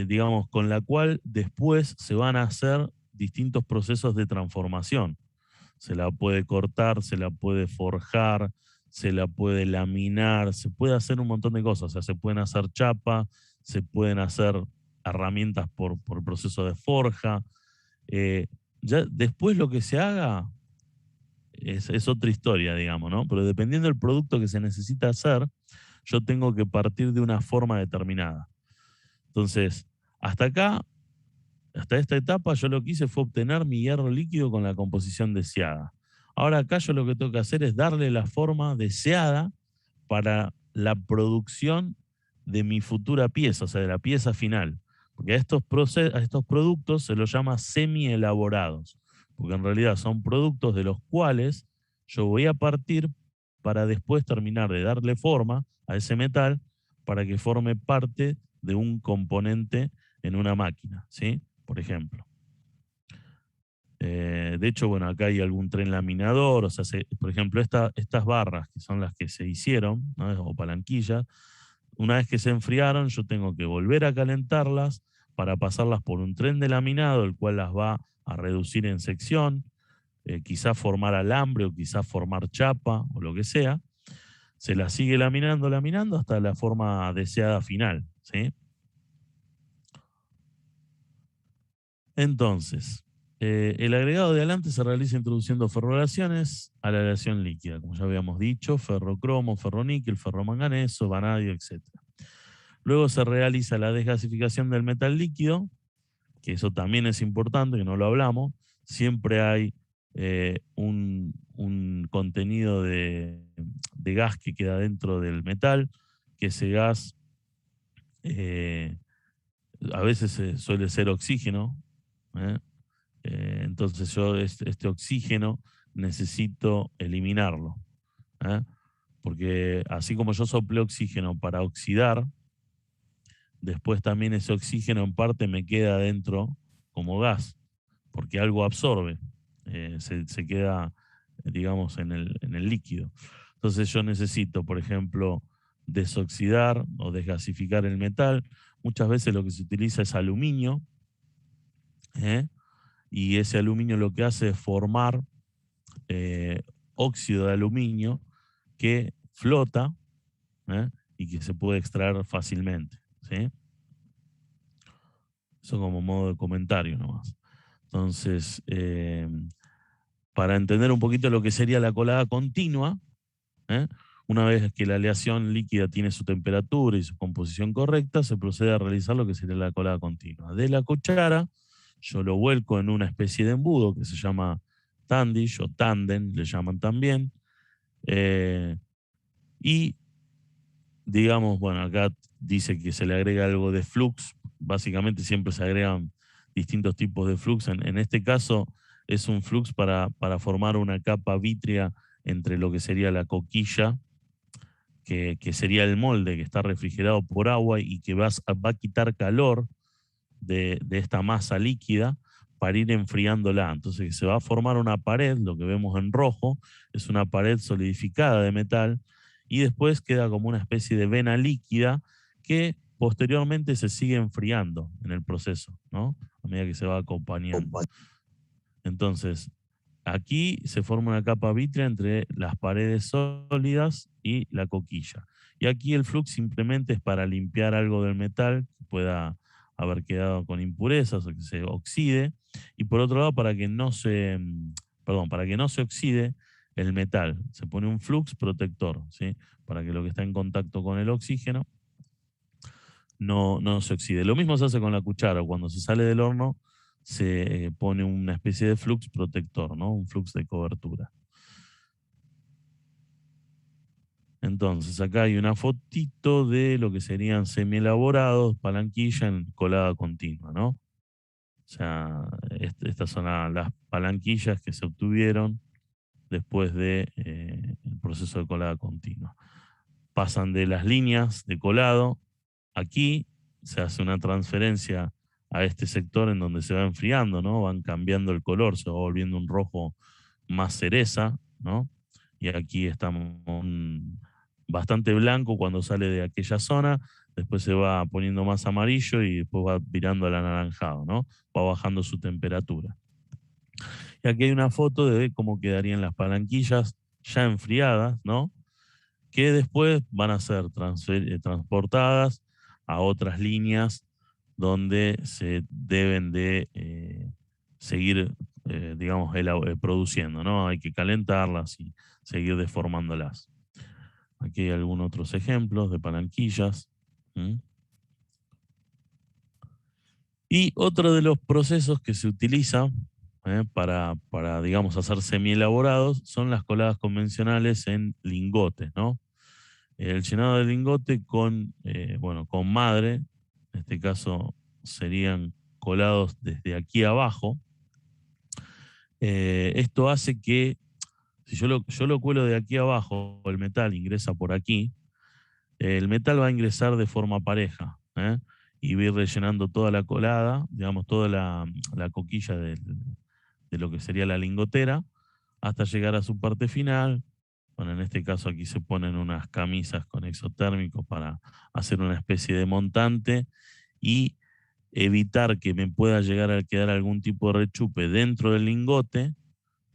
Digamos, con la cual después se van a hacer distintos procesos de transformación. Se la puede cortar, se la puede forjar, se la puede laminar, se puede hacer un montón de cosas. O sea, se pueden hacer chapa, se pueden hacer herramientas por proceso de forja. Ya después lo que se haga es otra historia, digamos, ¿no? Pero dependiendo del producto que se necesita hacer, yo tengo que partir de una forma determinada. Entonces, hasta acá, hasta esta etapa, yo lo que hice fue obtener mi hierro líquido con la composición deseada. Ahora acá yo lo que tengo que hacer es darle la forma deseada para la producción de mi futura pieza, o sea, de la pieza final. Porque a estos productos se los llama semi-elaborados, porque en realidad son productos de los cuales yo voy a partir para después terminar de darle forma a ese metal para que forme parte de un componente en una máquina, ¿sí? Por ejemplo. De hecho, bueno, acá hay algún tren laminador, o sea, por ejemplo, estas barras, que son las que se hicieron, ¿no? O palanquillas, una vez que se enfriaron, yo tengo que volver a calentarlas para pasarlas por un tren de laminado, el cual las va a reducir en sección, quizás formar alambre o quizás formar chapa o lo que sea. Se las sigue laminando hasta la forma deseada final, ¿sí? Entonces, el agregado de adelante se realiza introduciendo ferroaleaciones a la aleación líquida, como ya habíamos dicho, ferrocromo, ferroníquel, ferromanganeso, vanadio, etc. Luego se realiza la desgasificación del metal líquido, que eso también es importante, que no lo hablamos. Siempre hay un contenido de gas que queda dentro del metal, que ese gas a veces suele ser oxígeno, ¿eh? Entonces yo este oxígeno necesito eliminarlo, ¿eh? Porque así como yo soplé oxígeno para oxidar, después también ese oxígeno en parte me queda dentro como gas, porque algo absorbe, se queda, digamos, en el líquido. Entonces yo necesito, por ejemplo, desoxidar o desgasificar el metal. Muchas veces lo que se utiliza es aluminio, y ese aluminio lo que hace es formar óxido de aluminio que flota, y que se puede extraer fácilmente, ¿sí? Eso como modo de comentario nomás. Entonces, para entender un poquito lo que sería la colada continua, una vez que la aleación líquida tiene su temperatura y su composición correcta, se procede a realizar lo que sería la colada continua. De la cuchara, yo lo vuelco en una especie de embudo que se llama tandish o tandem, le llaman también. Y digamos, bueno, acá dice que se le agrega algo de flux. Básicamente siempre se agregan distintos tipos de flux. En este caso es un flux para formar una capa vítrea entre lo que sería la coquilla, que sería el molde que está refrigerado por agua y que va a quitar calor de esta masa líquida para ir enfriándola. Entonces se va a formar una pared, lo que vemos en rojo, es una pared solidificada de metal, y después queda como una especie de vena líquida que posteriormente se sigue enfriando en el proceso, ¿no? A medida que se va acompañando. Entonces, aquí se forma una capa vítrea entre las paredes sólidas y la coquilla. Y aquí el flux simplemente es para limpiar algo del metal que pueda haber quedado con impurezas o que se oxide. Y por otro lado, para que no se oxide el metal, se pone un flux protector, ¿sí? Para que lo que está en contacto con el oxígeno no se oxide. Lo mismo se hace con la cuchara. Cuando se sale del horno, se pone una especie de flux protector, ¿no? Un flux de cobertura. Entonces, acá hay una fotito de lo que serían semielaborados, palanquilla en colada continua, ¿no? O sea, estas son las palanquillas que se obtuvieron después del proceso de colada continua. Pasan de las líneas de colado. Aquí se hace una transferencia a este sector en donde se va enfriando, ¿no? Van cambiando el color, se va volviendo un rojo más cereza, ¿no? Y aquí estamos bastante blanco cuando sale de aquella zona, después se va poniendo más amarillo y después va virando al anaranjado, ¿no? Va bajando su temperatura. Y aquí hay una foto de cómo quedarían las palanquillas ya enfriadas, ¿no? Que después van a ser transportadas a otras líneas donde se deben de seguir, digamos, produciendo, ¿no? Hay que calentarlas y seguir deformándolas. Aquí hay algunos otros ejemplos de palanquillas. Y otro de los procesos que se utiliza para, digamos, hacer semielaborados son las coladas convencionales en lingotes, ¿no? El llenado de lingote con madre, en este caso serían colados desde aquí abajo. Esto hace que, si yo lo cuelo de aquí abajo, el metal ingresa por aquí, el metal va a ingresar de forma pareja, y va a ir rellenando toda la colada, digamos, toda la coquilla de lo que sería la lingotera, hasta llegar a su parte final. Bueno, en este caso aquí se ponen unas camisas con exotérmicos para hacer una especie de montante y evitar que me pueda llegar a quedar algún tipo de rechupe dentro del lingote.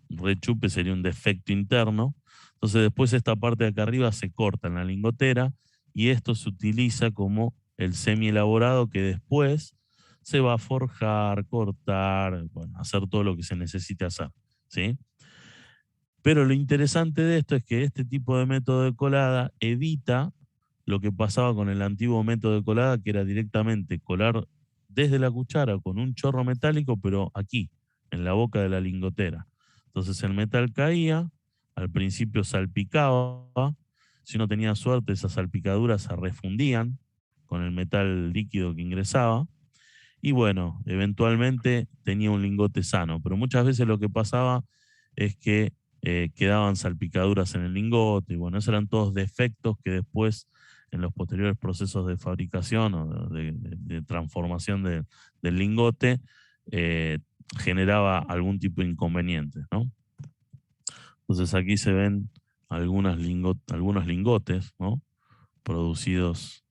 Rechupe sería un defecto interno. Entonces después esta parte de acá arriba se corta en la lingotera y esto se utiliza como el semi-elaborado que después se va a forjar, cortar, bueno, hacer todo lo que se necesite hacer, ¿sí? Pero lo interesante de esto es que este tipo de método de colada evita lo que pasaba con el antiguo método de colada, que era directamente colar desde la cuchara con un chorro metálico, pero aquí, en la boca de la lingotera. Entonces el metal caía, al principio salpicaba, si uno tenía suerte esas salpicaduras se refundían con el metal líquido que ingresaba, y bueno, eventualmente tenía un lingote sano, pero muchas veces lo que pasaba es que quedaban salpicaduras en el lingote, y bueno, esos eran todos defectos que después, en los posteriores procesos de fabricación o de transformación del lingote, generaba algún tipo de inconveniente, ¿no? Entonces aquí se ven algunos lingotes, ¿no? Producidos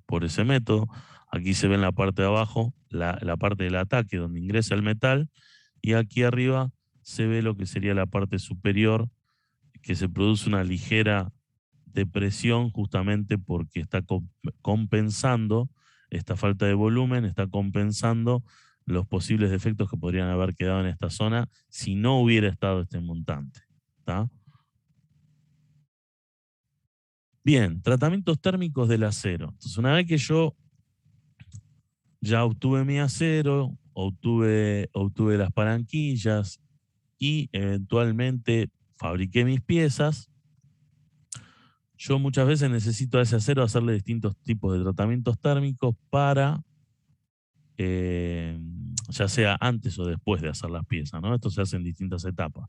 por ese método. Aquí se ve en la parte de abajo la parte del ataque donde ingresa el metal, y aquí arriba se ve lo que sería la parte superior, que se produce una ligera depresión justamente porque está compensando esta falta de volumen, está compensando los posibles defectos que podrían haber quedado en esta zona si no hubiera estado este montante. ¿Está? Bien, tratamientos térmicos del acero. Entonces, una vez que yo ya obtuve mi acero, obtuve las palanquillas y eventualmente fabriqué mis piezas, yo muchas veces necesito a ese acero hacerle distintos tipos de tratamientos térmicos para, ya sea antes o después de hacer las piezas, ¿no? Esto se hace en distintas etapas.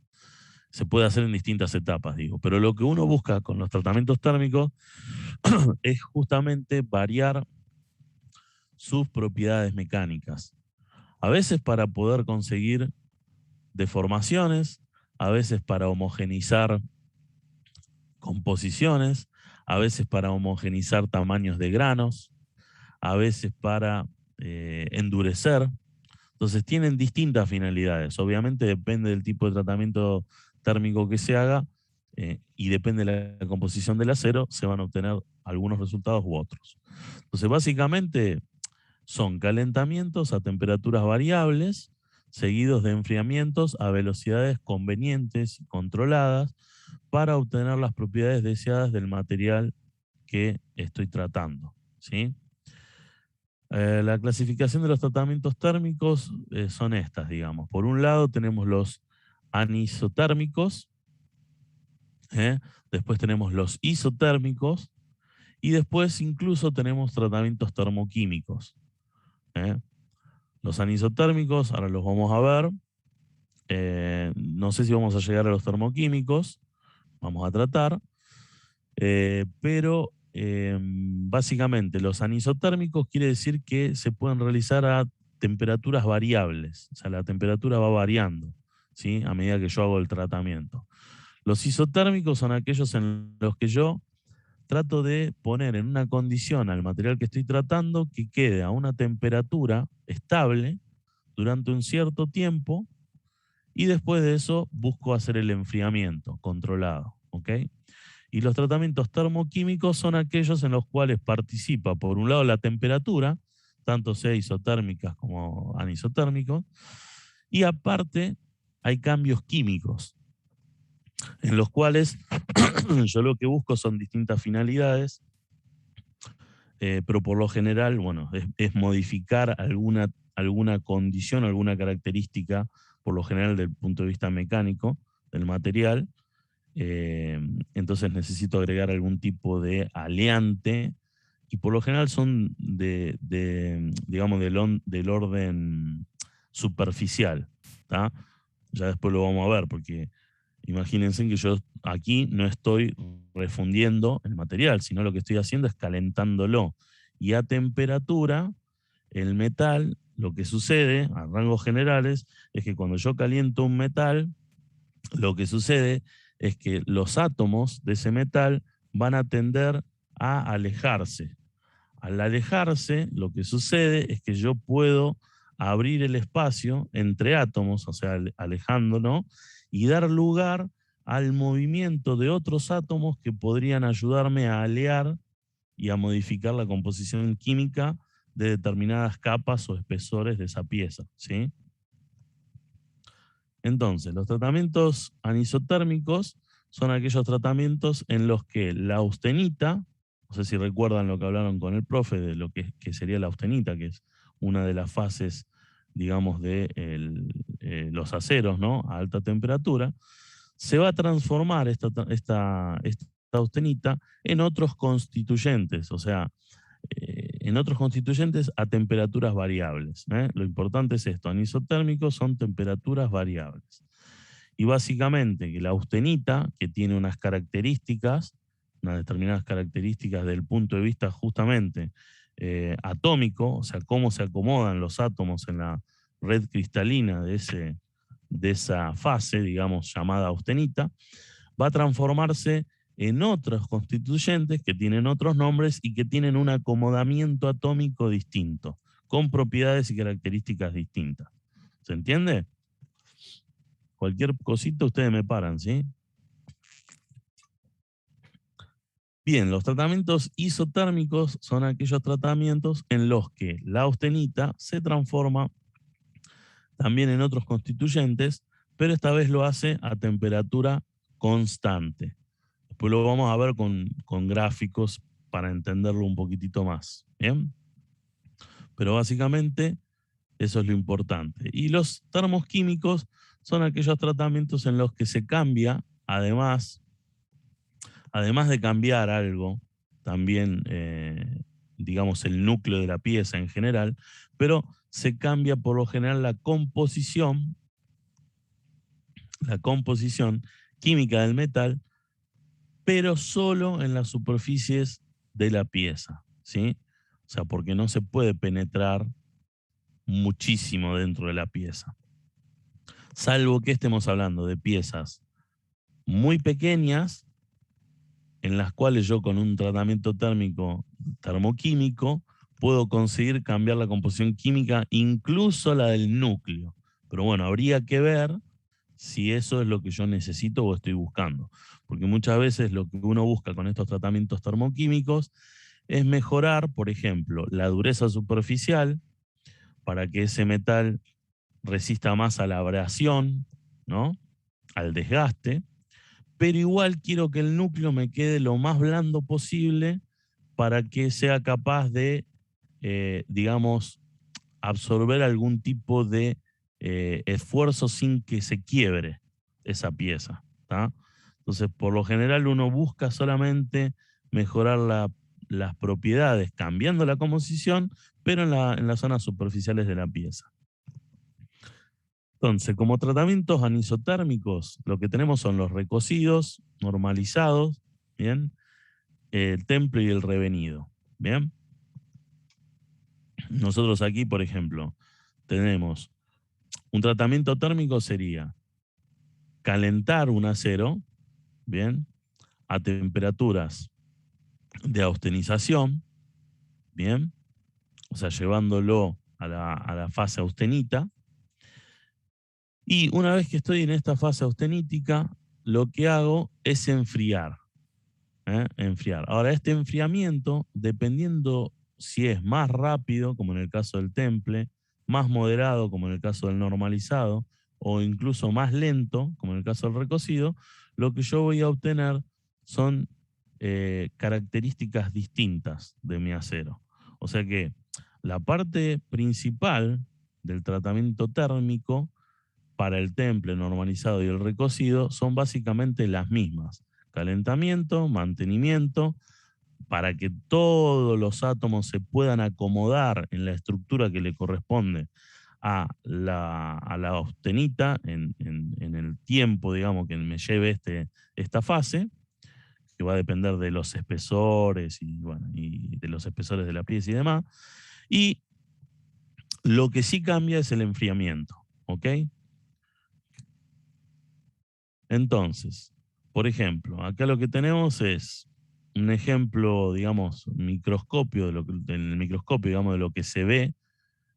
se puede hacer en distintas etapas, digo. Pero lo que uno busca con los tratamientos térmicos es justamente variar sus propiedades mecánicas. A veces para poder conseguir deformaciones, a veces para homogeneizar composiciones, a veces para homogeneizar tamaños de granos, a veces para endurecer. Entonces tienen distintas finalidades. Obviamente depende del tipo de tratamiento térmico que se haga y depende de la composición del acero, se van a obtener algunos resultados u otros. Entonces básicamente son calentamientos a temperaturas variables seguidos de enfriamientos a velocidades convenientes y controladas para obtener las propiedades deseadas del material que estoy tratando, ¿sí? La clasificación de los tratamientos térmicos son estas, digamos. Por un lado tenemos los anisotérmicos, después tenemos los isotérmicos y después incluso tenemos tratamientos termoquímicos. Los anisotérmicos, ahora los vamos a ver. No sé si vamos a llegar a los termoquímicos, vamos a tratar, pero básicamente los anisotérmicos quiere decir que se pueden realizar a temperaturas variables, o sea, la temperatura va variando, ¿sí? A medida que yo hago el tratamiento. Los isotérmicos son aquellos en los que yo trato de poner en una condición al material que estoy tratando que quede a una temperatura estable durante un cierto tiempo y después de eso busco hacer el enfriamiento controlado, ¿ok? Y los tratamientos termoquímicos son aquellos en los cuales participa, por un lado, la temperatura, tanto sea isotérmicas como anisotérmicos, y aparte hay cambios químicos, en los cuales yo lo que busco son distintas finalidades, pero por lo general, bueno, es modificar alguna condición, alguna característica, por lo general del punto de vista mecánico del material. Entonces necesito agregar algún tipo de aleante y por lo general son digamos, del orden superficial, ¿tá? Ya después lo vamos a ver, porque imagínense que yo aquí no estoy refundiendo el material, sino lo que estoy haciendo es calentándolo. Y a temperatura, el metal, lo que sucede a rangos generales, es que cuando yo caliento un metal, lo que sucede es que los átomos de ese metal van a tender a alejarse. Al alejarse, lo que sucede es que yo puedo abrir el espacio entre átomos, o sea, alejándonos, y dar lugar al movimiento de otros átomos que podrían ayudarme a alear y a modificar la composición química de determinadas capas o espesores de esa pieza, ¿sí? Entonces, los tratamientos anisotérmicos son aquellos tratamientos en los que la austenita, no sé si recuerdan lo que hablaron con el profe de lo que sería la austenita, que es una de las fases, digamos, de los aceros, ¿no? A alta temperatura, se va a transformar esta austenita en otros constituyentes, o sea, en otros constituyentes a temperaturas variables. Lo importante es esto, anisotérmicos son temperaturas variables. Y básicamente que la austenita, que tiene unas características, unas determinadas características desde el punto de vista justamente atómico, o sea, cómo se acomodan los átomos en la red cristalina de esa fase, digamos, llamada austenita, va a transformarse en otros constituyentes que tienen otros nombres y que tienen un acomodamiento atómico distinto, con propiedades y características distintas. ¿Se entiende? Cualquier cosita ustedes me paran, ¿sí? Bien, los tratamientos isotérmicos son aquellos tratamientos en los que la austenita se transforma también en otros constituyentes, pero esta vez lo hace a temperatura constante. Después lo vamos a ver con gráficos para entenderlo un poquitito más, ¿bien? Pero básicamente eso es lo importante. Y los termos químicos son aquellos tratamientos en los que se cambia, además de cambiar algo, también, digamos, el núcleo de la pieza en general, pero se cambia por lo general la composición química del metal, pero solo en las superficies de la pieza, ¿sí? O sea, porque no se puede penetrar muchísimo dentro de la pieza. Salvo que estemos hablando de piezas muy pequeñas, en las cuales yo con un tratamiento térmico termoquímico puedo conseguir cambiar la composición química, incluso la del núcleo. Pero bueno, habría que ver si eso es lo que yo necesito o estoy buscando. Porque muchas veces lo que uno busca con estos tratamientos termoquímicos es mejorar, por ejemplo, la dureza superficial para que ese metal resista más a la abrasión, ¿no? Al desgaste, pero igual quiero que el núcleo me quede lo más blando posible para que sea capaz de, digamos, absorber algún tipo de esfuerzo sin que se quiebre esa pieza, ¿tá? Entonces, por lo general uno busca solamente mejorar las propiedades cambiando la composición, pero en las zonas superficiales de la pieza. Entonces, como tratamientos anisotérmicos, lo que tenemos son los recocidos normalizados, ¿bien? El temple y el revenido, ¿bien? Nosotros aquí, por ejemplo, tenemos un tratamiento térmico sería calentar un acero, ¿bien? A temperaturas de austenización, ¿bien? O sea, llevándolo a la fase austenita. Y una vez que estoy en esta fase austenítica, lo que hago es enfriar. Enfriar. Ahora, este enfriamiento, dependiendo si es más rápido, como en el caso del temple, más moderado, como en el caso del normalizado, o incluso más lento, como en el caso del recocido, lo que yo voy a obtener son características distintas de mi acero. O sea que la parte principal del tratamiento térmico para el temple normalizado y el recocido son básicamente las mismas. Calentamiento, mantenimiento, para que todos los átomos se puedan acomodar en la estructura que le corresponde a la austenita en el tiempo, digamos, que me lleve esta fase, que va a depender de los espesores y, bueno, y de los espesores de la pieza y demás. Y lo que sí cambia es el enfriamiento, ¿ok? Entonces, por ejemplo, acá lo que tenemos es un ejemplo, digamos, microscopio del microscopio, digamos, de lo que se ve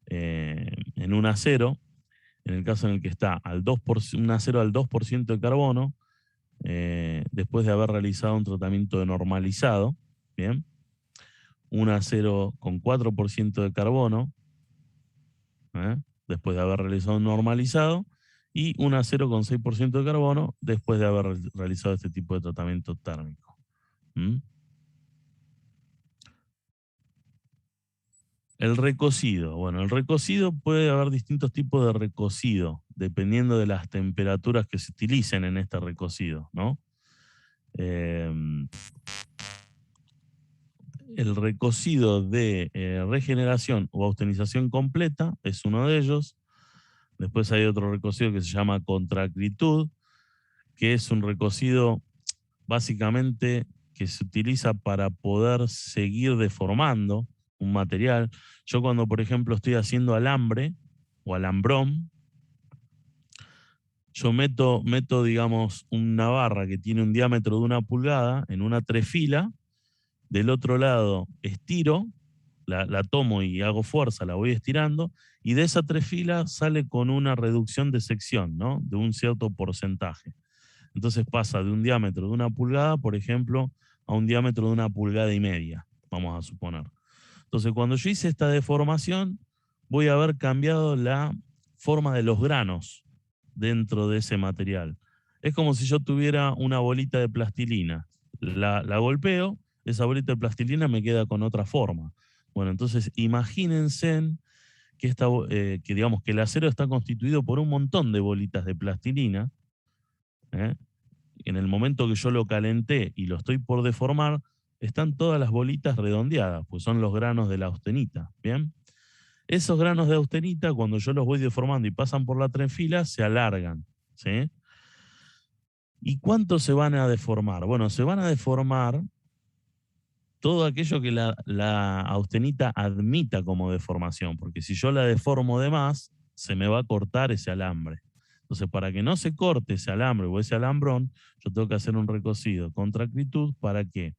en un acero, en el caso en el que está un acero al 2% de carbono, después de haber realizado un tratamiento de normalizado, ¿bien? Un acero con 4% de carbono, después de haber realizado un normalizado, y un acero con 6% de carbono después de haber realizado este tipo de tratamiento térmico. ¿Mm? El recocido. Bueno, el recocido puede haber distintos tipos de recocido, dependiendo de las temperaturas que se utilicen en este recocido, ¿no? El recocido de regeneración o austenización completa es uno de ellos. Después hay otro recocido que se llama contracritud, que es un recocido básicamente que se utiliza para poder seguir deformando un material. Yo cuando, por ejemplo, estoy haciendo alambre o alambrón, yo meto, digamos, una barra que tiene un diámetro de 1 pulgada en una trefila, del otro lado estiro, la tomo y hago fuerza, la voy estirando, y de esa trefila sale con una reducción de sección, ¿no? De un cierto porcentaje. Entonces pasa de un diámetro de 1 pulgada, por ejemplo, a un diámetro de 1,5 pulgadas, vamos a suponer. Entonces, cuando yo hice esta deformación, voy a haber cambiado la forma de los granos dentro de ese material. Es como si yo tuviera una bolita de plastilina. La golpeo, esa bolita de plastilina me queda con otra forma. Bueno, entonces imagínense que digamos que el acero está constituido por un montón de bolitas de plastilina. En el momento que yo lo calenté y lo estoy por deformar, están todas las bolitas redondeadas, pues son los granos de la austenita, ¿bien? Esos granos de austenita, cuando yo los voy deformando y pasan por la trefila, se alargan, ¿sí? ¿Y cuánto se van a deformar? Bueno, se van a deformar todo aquello que la austenita admita como deformación, porque si yo la deformo de más, se me va a cortar ese alambre. Entonces, para que no se corte ese alambre o ese alambrón, yo tengo que hacer un recocido contra acritud. ¿Para qué?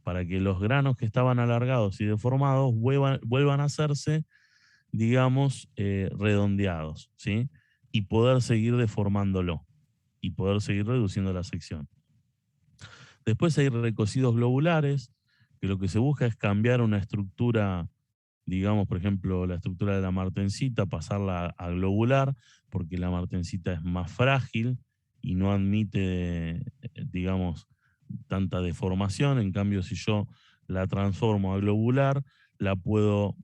Para que los granos que estaban alargados y deformados vuelvan a hacerse, digamos, redondeados, ¿sí? Y poder seguir deformándolo y poder seguir reduciendo la sección. Después hay recocidos globulares, que lo que se busca es cambiar una estructura, digamos, por ejemplo, la estructura de la martencita, pasarla a globular, porque la martencita es más frágil y no admite, digamos, tanta deformación. En cambio, si yo la transformo a globular, la puedo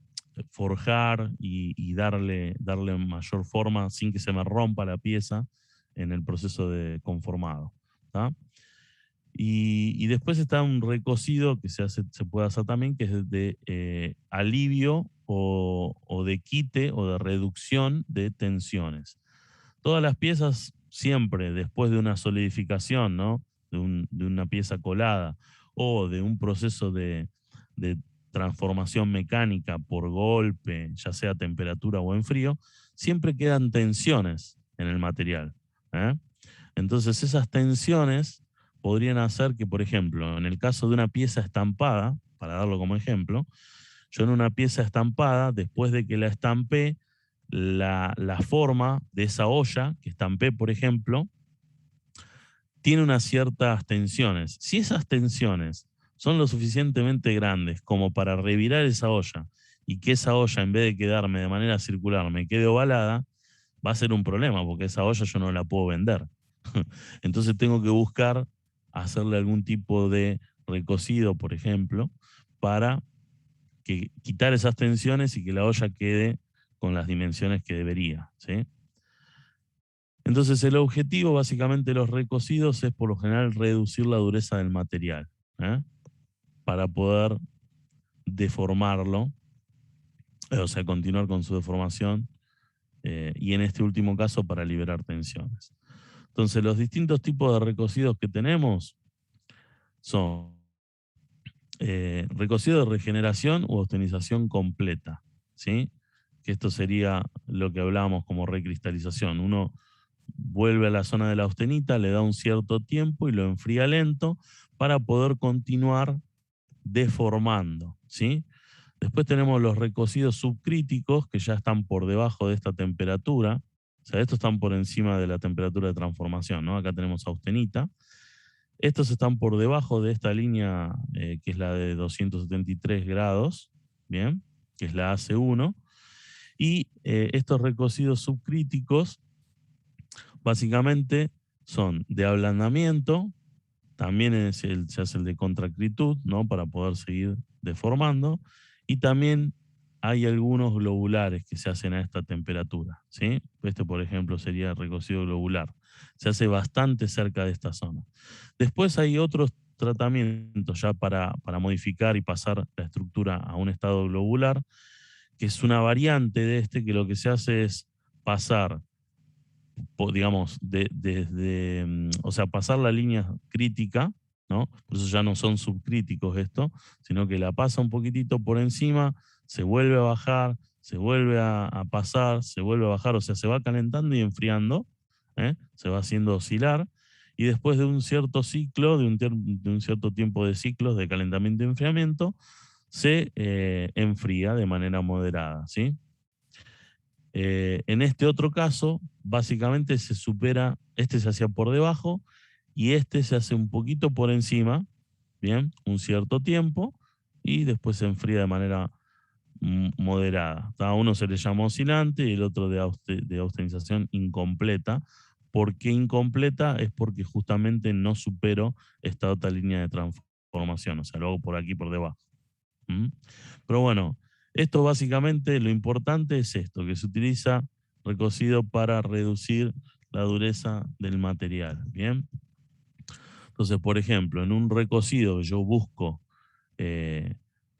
forjar y darle mayor forma sin que se me rompa la pieza en el proceso de conformado, ¿tá? Y después está un recocido que se puede hacer también, que es de alivio o de quite o de reducción de tensiones. Todas las piezas siempre después de una solidificación, ¿no? De una pieza colada o de un proceso de transformación mecánica por golpe, ya sea a temperatura o en frío, siempre quedan tensiones en el material, ¿eh? Entonces esas tensiones podrían hacer que, por ejemplo, en el caso de una pieza estampada, para darlo como ejemplo, yo en una pieza estampada, después de que la estampé, la forma de esa olla que estampé, por ejemplo, tiene unas ciertas tensiones. Si esas tensiones son lo suficientemente grandes como para revirar esa olla y que esa olla, en vez de quedarme de manera circular, me quede ovalada, va a ser un problema, porque esa olla yo no la puedo vender. Entonces tengo que buscar hacerle algún tipo de recocido, por ejemplo, para quitar esas tensiones y que la olla quede con las dimensiones que debería, ¿sí? Entonces el objetivo básicamente de los recocidos es por lo general reducir la dureza del material, ¿eh? Para poder deformarlo, o sea, continuar con su deformación, y en este último caso para liberar tensiones. Entonces los distintos tipos de recocidos que tenemos son recocido de regeneración u austenización completa, ¿sí? Que esto sería lo que hablábamos como recristalización. Uno vuelve a la zona de la austenita, le da un cierto tiempo y lo enfría lento para poder continuar deformando, ¿sí? Después tenemos los recocidos subcríticos, que ya están por debajo de esta temperatura. O sea, estos están por encima de la temperatura de transformación, ¿no? Acá tenemos austenita. Estos están por debajo de esta línea, que es la de 273 grados, ¿bien? Que es la AC1. Y estos recocidos subcríticos básicamente son de ablandamiento, también se hace el de contracritud, ¿no? Para poder seguir deformando, y también hay algunos globulares que se hacen a esta temperatura, ¿sí? Este, por ejemplo, sería el recocido globular. Se hace bastante cerca de esta zona. Después hay otros tratamientos ya para modificar y pasar la estructura a un estado globular, que es una variante de este, que lo que se hace es pasar, digamos, o sea, pasar la línea crítica, ¿no? Por eso ya no son subcríticos esto, sino que la pasa un poquitito por encima, se vuelve a bajar, se vuelve a pasar, se vuelve a bajar, o sea, se va calentando y enfriando, ¿eh? Se va haciendo oscilar, y después de un cierto ciclo, de un cierto tiempo de ciclos de calentamiento y enfriamiento, se enfría de manera moderada, ¿sí? En este otro caso, básicamente se supera, este se hacía por debajo y este se hace un poquito por encima, bien, un cierto tiempo, y después se enfría de manera moderada. A uno se le llama oscilante y el otro de austenización incompleta. ¿Por qué incompleta? Es porque justamente no supero esta otra línea de transformación, o sea, lo hago por aquí por debajo. Pero bueno, esto básicamente lo importante es esto, que se utiliza recocido para reducir la dureza del material, ¿bien? Entonces, por ejemplo, en un recocido yo busco,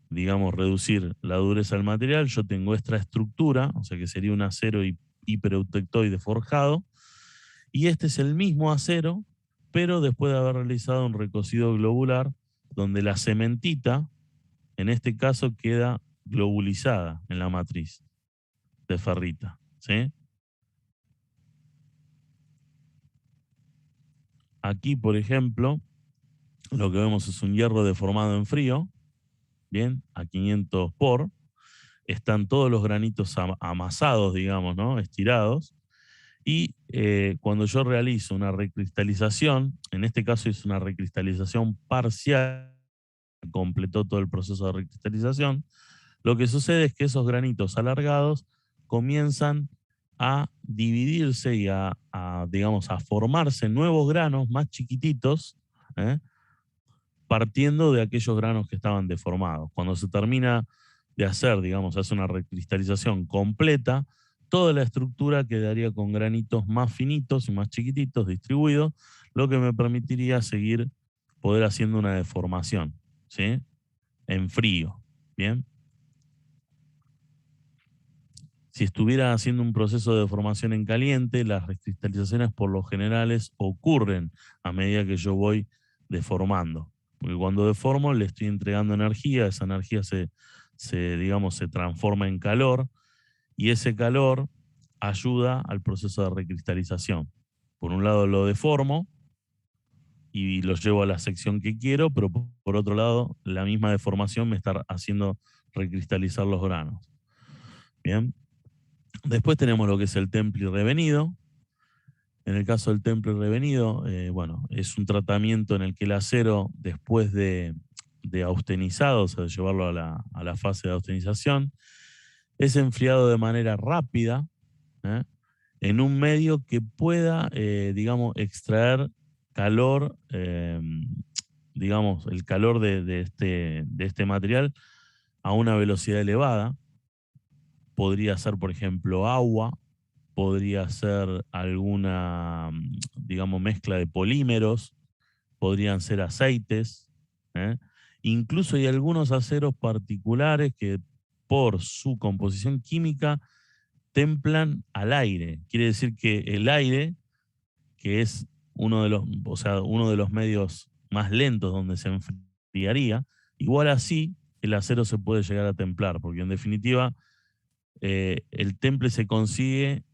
digamos, reducir la dureza del material, yo tengo esta estructura, o sea que sería un acero hipereutectoide forjado, y este es el mismo acero pero después de haber realizado un recocido globular, donde la cementita, en este caso, queda globulizada en la matriz de ferrita, ¿sí? Aquí, por ejemplo, lo que vemos es un hierro deformado en frío, bien, a 500 por. Están todos los granitos amasados, digamos, ¿no? Estirados. Y cuando yo realizo una recristalización, en este caso es una recristalización parcial, completó todo el proceso de recristalización, lo que sucede es que esos granitos alargados comienzan a dividirse y digamos, a formarse nuevos granos más chiquititos, partiendo de aquellos granos que estaban deformados. Cuando se termina de hacer, digamos, hace una recristalización completa, toda la estructura quedaría con granitos más finitos y más chiquititos distribuidos, lo que me permitiría seguir poder haciendo una deformación, ¿sí? En frío, ¿bien? Si estuviera haciendo un proceso de deformación en caliente, las recristalizaciones por lo generales ocurren a medida que yo voy deformando. Porque cuando deformo le estoy entregando energía, esa energía digamos, se transforma en calor y ese calor ayuda al proceso de recristalización. Por un lado lo deformo y lo llevo a la sección que quiero, pero por otro lado la misma deformación me está haciendo recristalizar los granos. Bien. Después tenemos lo que es el temple revenido. En el caso del temple revenido, bueno, es un tratamiento en el que el acero, después de austenizado, o sea, de llevarlo a la fase de austenización, es enfriado de manera rápida, en un medio que pueda, digamos, extraer calor, digamos, el calor de este material a una velocidad elevada. Podría ser, por ejemplo, agua, podría ser alguna, digamos, mezcla de polímeros, podrían ser aceites, ¿eh? Incluso hay algunos aceros particulares que por su composición química templan al aire. Quiere decir que el aire, que es uno de los medios más lentos donde se enfriaría, igual así el acero se puede llegar a templar, porque en definitiva el temple se consigue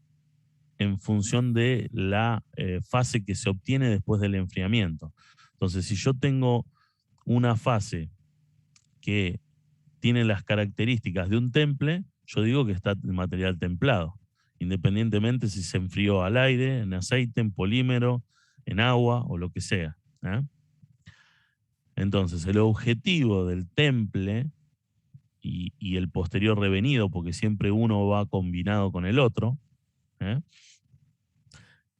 en función de la fase que se obtiene después del enfriamiento. Entonces, si yo tengo una fase que tiene las características de un temple, yo digo que está el material templado, independientemente si se enfrió al aire, en aceite, en polímero, en agua o lo que sea. Entonces, el objetivo del temple y el posterior revenido, porque siempre uno va combinado con el otro,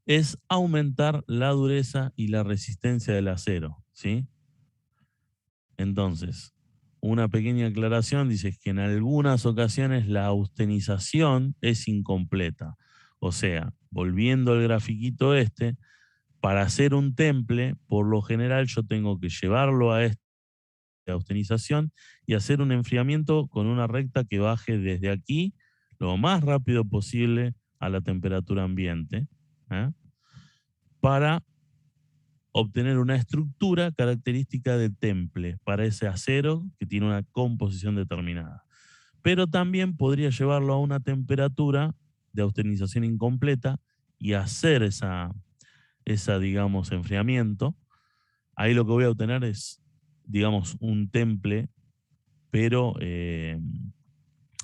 es aumentar la dureza y la resistencia del acero, ¿sí? Entonces, una pequeña aclaración dice que en algunas ocasiones la austenización es incompleta. O sea, volviendo al grafiquito para hacer un temple, por lo general yo tengo que llevarlo a esta austenización y hacer un enfriamiento con una recta que baje desde aquí lo más rápido posible a la temperatura ambiente, para obtener una estructura característica de temple para ese acero que tiene una composición determinada. Pero también podría llevarlo a una temperatura de austenización incompleta y hacer digamos, enfriamiento. Ahí lo que voy a obtener es, digamos, un temple, pero,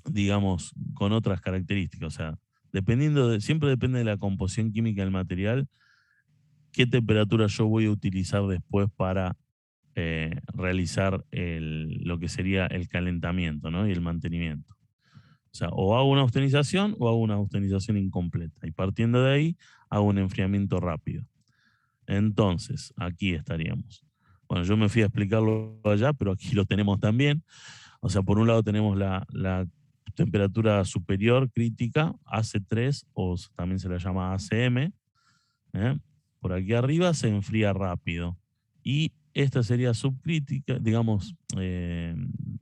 digamos, con otras características. O sea, siempre depende de la composición química del material, qué temperatura yo voy a utilizar después para realizar lo que sería el calentamiento, ¿no? Y el mantenimiento. O sea, o hago una austenización o hago una austenización incompleta. Y partiendo de ahí, hago un enfriamiento rápido. Entonces, aquí estaríamos. Bueno, yo me fui a explicarlo allá, pero aquí lo tenemos también. O sea, por un lado tenemos la temperatura superior crítica, AC3, o también se la llama ACM. Por aquí arriba se enfría rápido. Y esta sería subcrítica, digamos,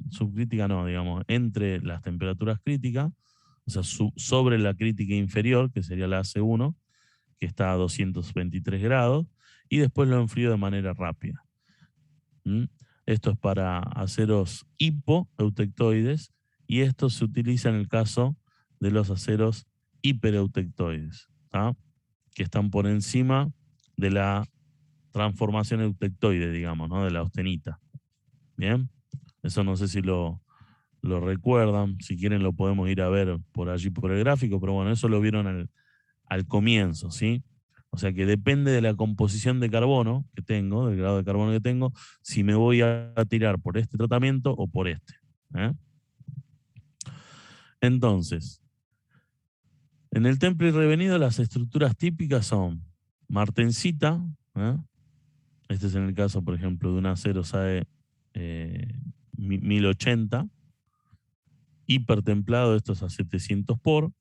subcrítica no, digamos, entre las temperaturas críticas, o sea, sobre la crítica inferior, que sería la AC1, que está a 223 grados, y después lo enfrío de manera rápida. Esto es para aceros hipoeutectoides y esto se utiliza en el caso de los aceros hipereutectoides, ¿tá? Que están por encima de la transformación eutectoide, digamos, ¿no? De la austenita. Bien, eso no sé si lo recuerdan, si quieren lo podemos ir a ver por allí por el gráfico, pero bueno, eso lo vieron al comienzo, ¿sí? O sea que depende de la composición de carbono que tengo, del grado de carbono que tengo, si me voy a tirar por este tratamiento o por este. Entonces, en el temple y revenido las estructuras típicas son martensita, este es en el caso, por ejemplo, de un acero SAE 1080, hipertemplado, esto es a 700 por.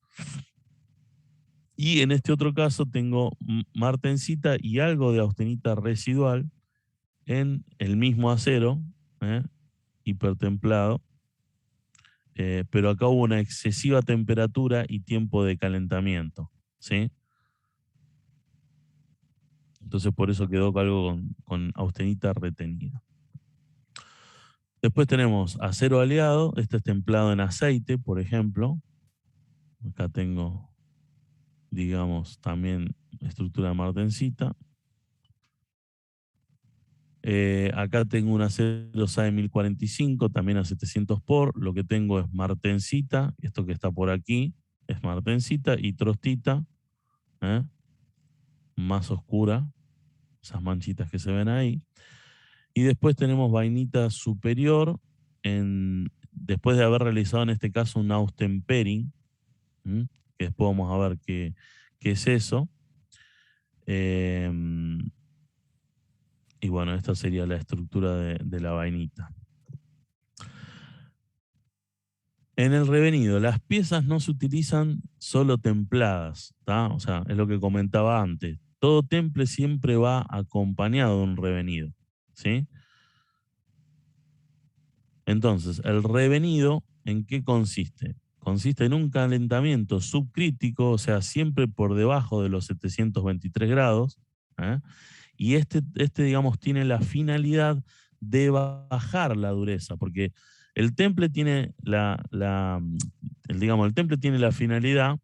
Y en este otro caso tengo martensita y algo de austenita residual en el mismo acero, hipertemplado, pero acá hubo una excesiva temperatura y tiempo de calentamiento, ¿sí? Entonces por eso quedó algo con austenita retenida. Después tenemos acero aleado, este es templado en aceite, por ejemplo. Acá tengo, digamos, también estructura de martensita. Acá tengo un acero SAE 1045, también a 700 por. Lo que tengo es martensita, esto que está por aquí es martensita y trostita, más oscura, esas manchitas que se ven ahí. Y después tenemos vainita superior, después de haber realizado en este caso un austempering, que después vamos a ver qué es eso. Y bueno, esta sería la estructura de la vainita. En el revenido, las piezas no se utilizan solo templadas, ¿tá? O sea, es lo que comentaba antes. Todo temple siempre va acompañado de un revenido, ¿sí? Entonces, el revenido, ¿en qué consiste? Consiste en un calentamiento subcrítico, o sea, siempre por debajo de los 723 grados, y este, digamos, tiene la finalidad de bajar la dureza, porque el temple tiene el temple tiene la finalidad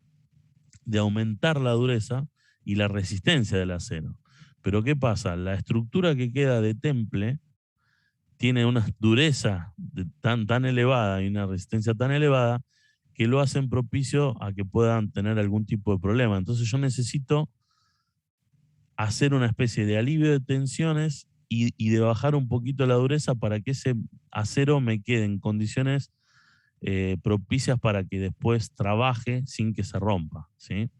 de aumentar la dureza y la resistencia del acero. Pero ¿qué pasa? La estructura que queda de temple tiene una dureza tan elevada y una resistencia tan elevada que lo hacen propicio a que puedan tener algún tipo de problema. Entonces yo necesito hacer una especie de alivio de tensiones y de bajar un poquito la dureza para que ese acero me quede en condiciones propicias para que después trabaje sin que se rompa, ¿sí?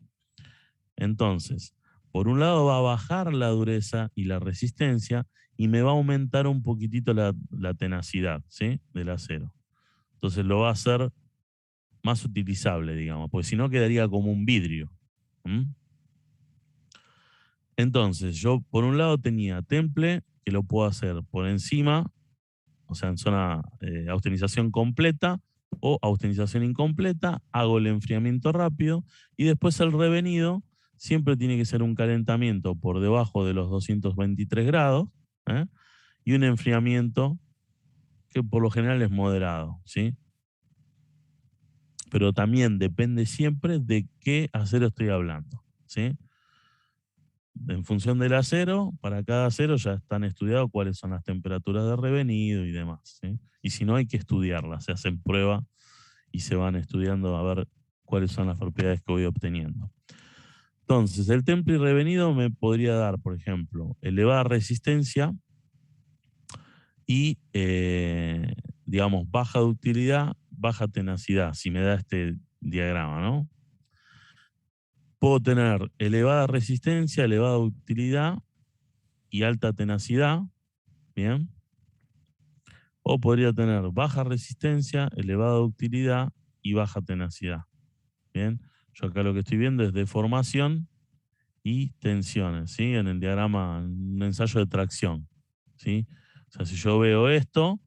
Entonces, por un lado va a bajar la dureza y la resistencia y me va a aumentar un poquitito la tenacidad, ¿sí? Del acero. Entonces lo va a hacer más utilizable, digamos, porque si no quedaría como un vidrio. Entonces, yo por un lado tenía temple, que lo puedo hacer por encima, o sea, en zona austenización completa o austenización incompleta, hago el enfriamiento rápido y después el revenido siempre tiene que ser un calentamiento por debajo de los 223 grados y un enfriamiento que por lo general es moderado, ¿sí? Pero también depende siempre de qué acero estoy hablando, ¿sí? En función del acero, para cada acero ya están estudiados cuáles son las temperaturas de revenido y demás, ¿sí? Y si no, hay que estudiarlas, se hacen pruebas y se van estudiando a ver cuáles son las propiedades que voy obteniendo. Entonces, el temple y revenido me podría dar, por ejemplo, elevada resistencia y, digamos, baja ductilidad, baja tenacidad, si me da este diagrama, ¿no? Puedo tener elevada resistencia, elevada utilidad y alta tenacidad, ¿bien? O podría tener baja resistencia, elevada utilidad y baja tenacidad, ¿bien? Yo acá lo que estoy viendo es deformación y tensiones, ¿sí? En el diagrama, un ensayo de tracción, ¿sí? O sea, si yo veo esto,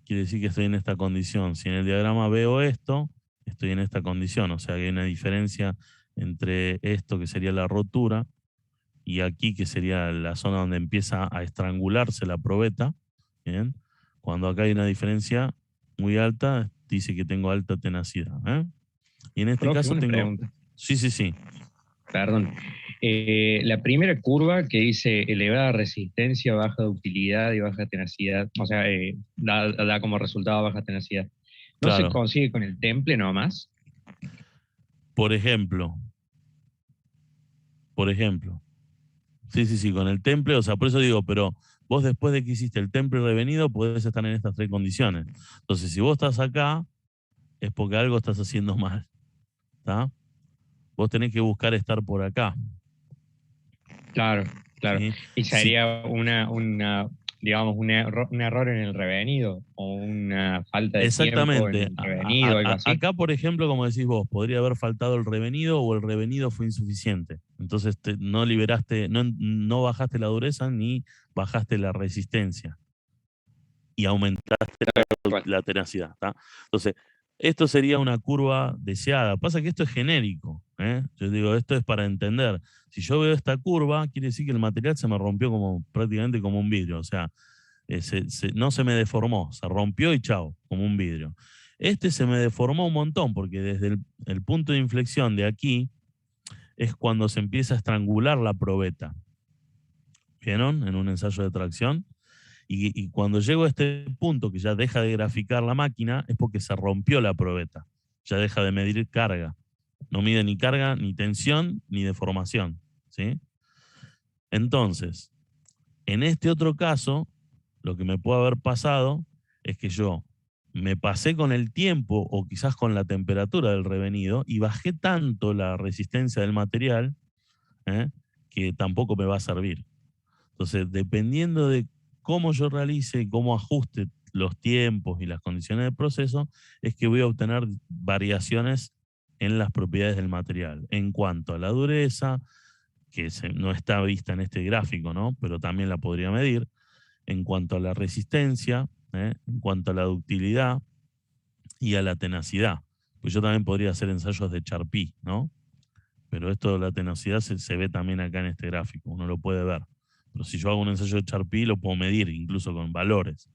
quiere decir que estoy en esta condición. Si en el diagrama veo esto, estoy en esta condición. O sea, que hay una diferencia entre esto, que sería la rotura, y aquí, que sería la zona donde empieza a estrangularse la probeta, ¿bien? Cuando acá hay una diferencia muy alta, dice que tengo alta tenacidad, ¿eh? Y en este Profe, caso una tengo... pregunta. Sí. Perdón. La primera curva que dice elevada resistencia, baja ductilidad y baja tenacidad, o sea, da como resultado baja tenacidad. ¿No se Claro. consigue con el temple nomás? Por ejemplo. Sí, con el temple, o sea, por eso digo, pero vos después de que hiciste el temple revenido podés estar en estas tres condiciones. Entonces, si vos estás acá, es porque algo estás haciendo mal, ¿está? Vos tenés que buscar estar por acá, Claro. ¿sí? Y Si sería digamos, un error en el revenido o una falta de tiempo en exactamente. el revenido, algo así. Acá, por ejemplo, como decís vos, podría haber faltado el revenido o el revenido fue insuficiente. Entonces no liberaste, no bajaste la dureza ni bajaste la resistencia y aumentaste la tenacidad, ¿tá? Entonces, esto sería una curva deseada. Pasa que esto es genérico, ¿eh? Yo digo, esto es para entender. Si yo veo esta curva, quiere decir que el material se me rompió prácticamente como un vidrio. O sea, no se me deformó, se rompió y chao, como un vidrio. Este se me deformó un montón, porque desde el punto de inflexión de aquí es cuando se empieza a estrangular la probeta. ¿Vieron? En un ensayo de tracción. Y cuando llego a este punto que ya deja de graficar la máquina, es porque se rompió la probeta. Ya deja de medir carga. No mide ni carga, ni tensión, ni deformación, ¿sí? Entonces, en este otro caso, lo que me puede haber pasado es que yo me pasé con el tiempo o quizás con la temperatura del revenido y bajé tanto la resistencia del material, ¿eh?, que tampoco me va a servir. Entonces, dependiendo de cómo yo realice y cómo ajuste los tiempos y las condiciones del proceso, es que voy a obtener variaciones en las propiedades del material. En cuanto a la dureza, que no está vista en este gráfico, ¿no?, pero también la podría medir. En cuanto a la resistencia, en cuanto a la ductilidad y a la tenacidad. Pues yo también podría hacer ensayos de Charpy, ¿no? Pero esto de la tenacidad se ve también acá en este gráfico, uno lo puede ver. Pero si yo hago un ensayo de Charpy, lo puedo medir incluso con valores.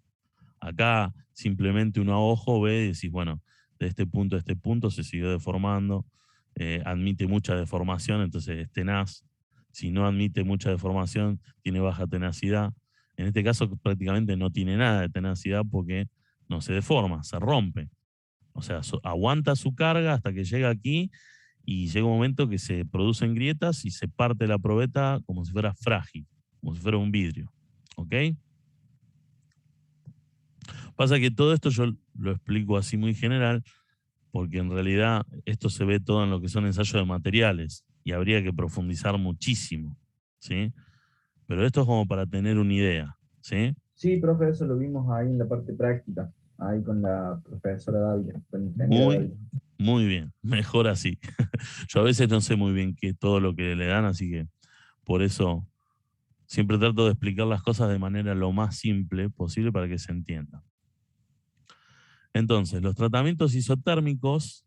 Acá simplemente uno a ojo ve y decís, bueno, de este punto a este punto se siguió deformando, admite mucha deformación, entonces es tenaz. Si no admite mucha deformación, tiene baja tenacidad. En este caso prácticamente no tiene nada de tenacidad porque no se deforma, se rompe. O sea, aguanta su carga hasta que llega aquí y llega un momento que se producen grietas y se parte la probeta como si fuera frágil, como si fuera un vidrio. ¿Ok? Pasa que todo esto yo lo explico así muy general, porque en realidad esto se ve todo en lo que son ensayos de materiales y habría que profundizar muchísimo, ¿sí? Pero esto es como para tener una idea, ¿sí? Sí, profe, eso lo vimos ahí en la parte práctica, ahí con la profesora Dávila, con el ingeniero Muy, Dávila. muy bien, mejor así. Yo a veces no sé muy bien qué todo lo que le dan, así que por eso siempre trato de explicar las cosas de manera lo más simple posible para que se entienda. Entonces, los tratamientos isotérmicos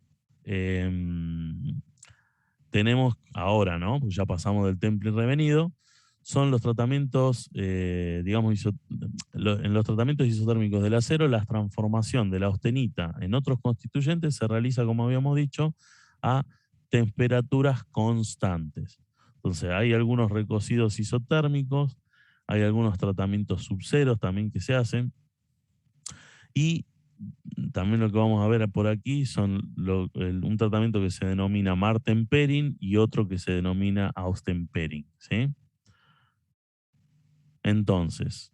tenemos ahora, ¿no? Pues ya pasamos del temple revenido. Son los tratamientos, digamos, en los tratamientos isotérmicos del acero, la transformación de la austenita en otros constituyentes se realiza, como habíamos dicho, a temperaturas constantes. Entonces, hay algunos recocidos isotérmicos, hay algunos tratamientos subceros también que se hacen, y también lo que vamos a ver por aquí son un tratamiento que se denomina Martenpering y otro que se denomina Austenpering, ¿sí? Entonces,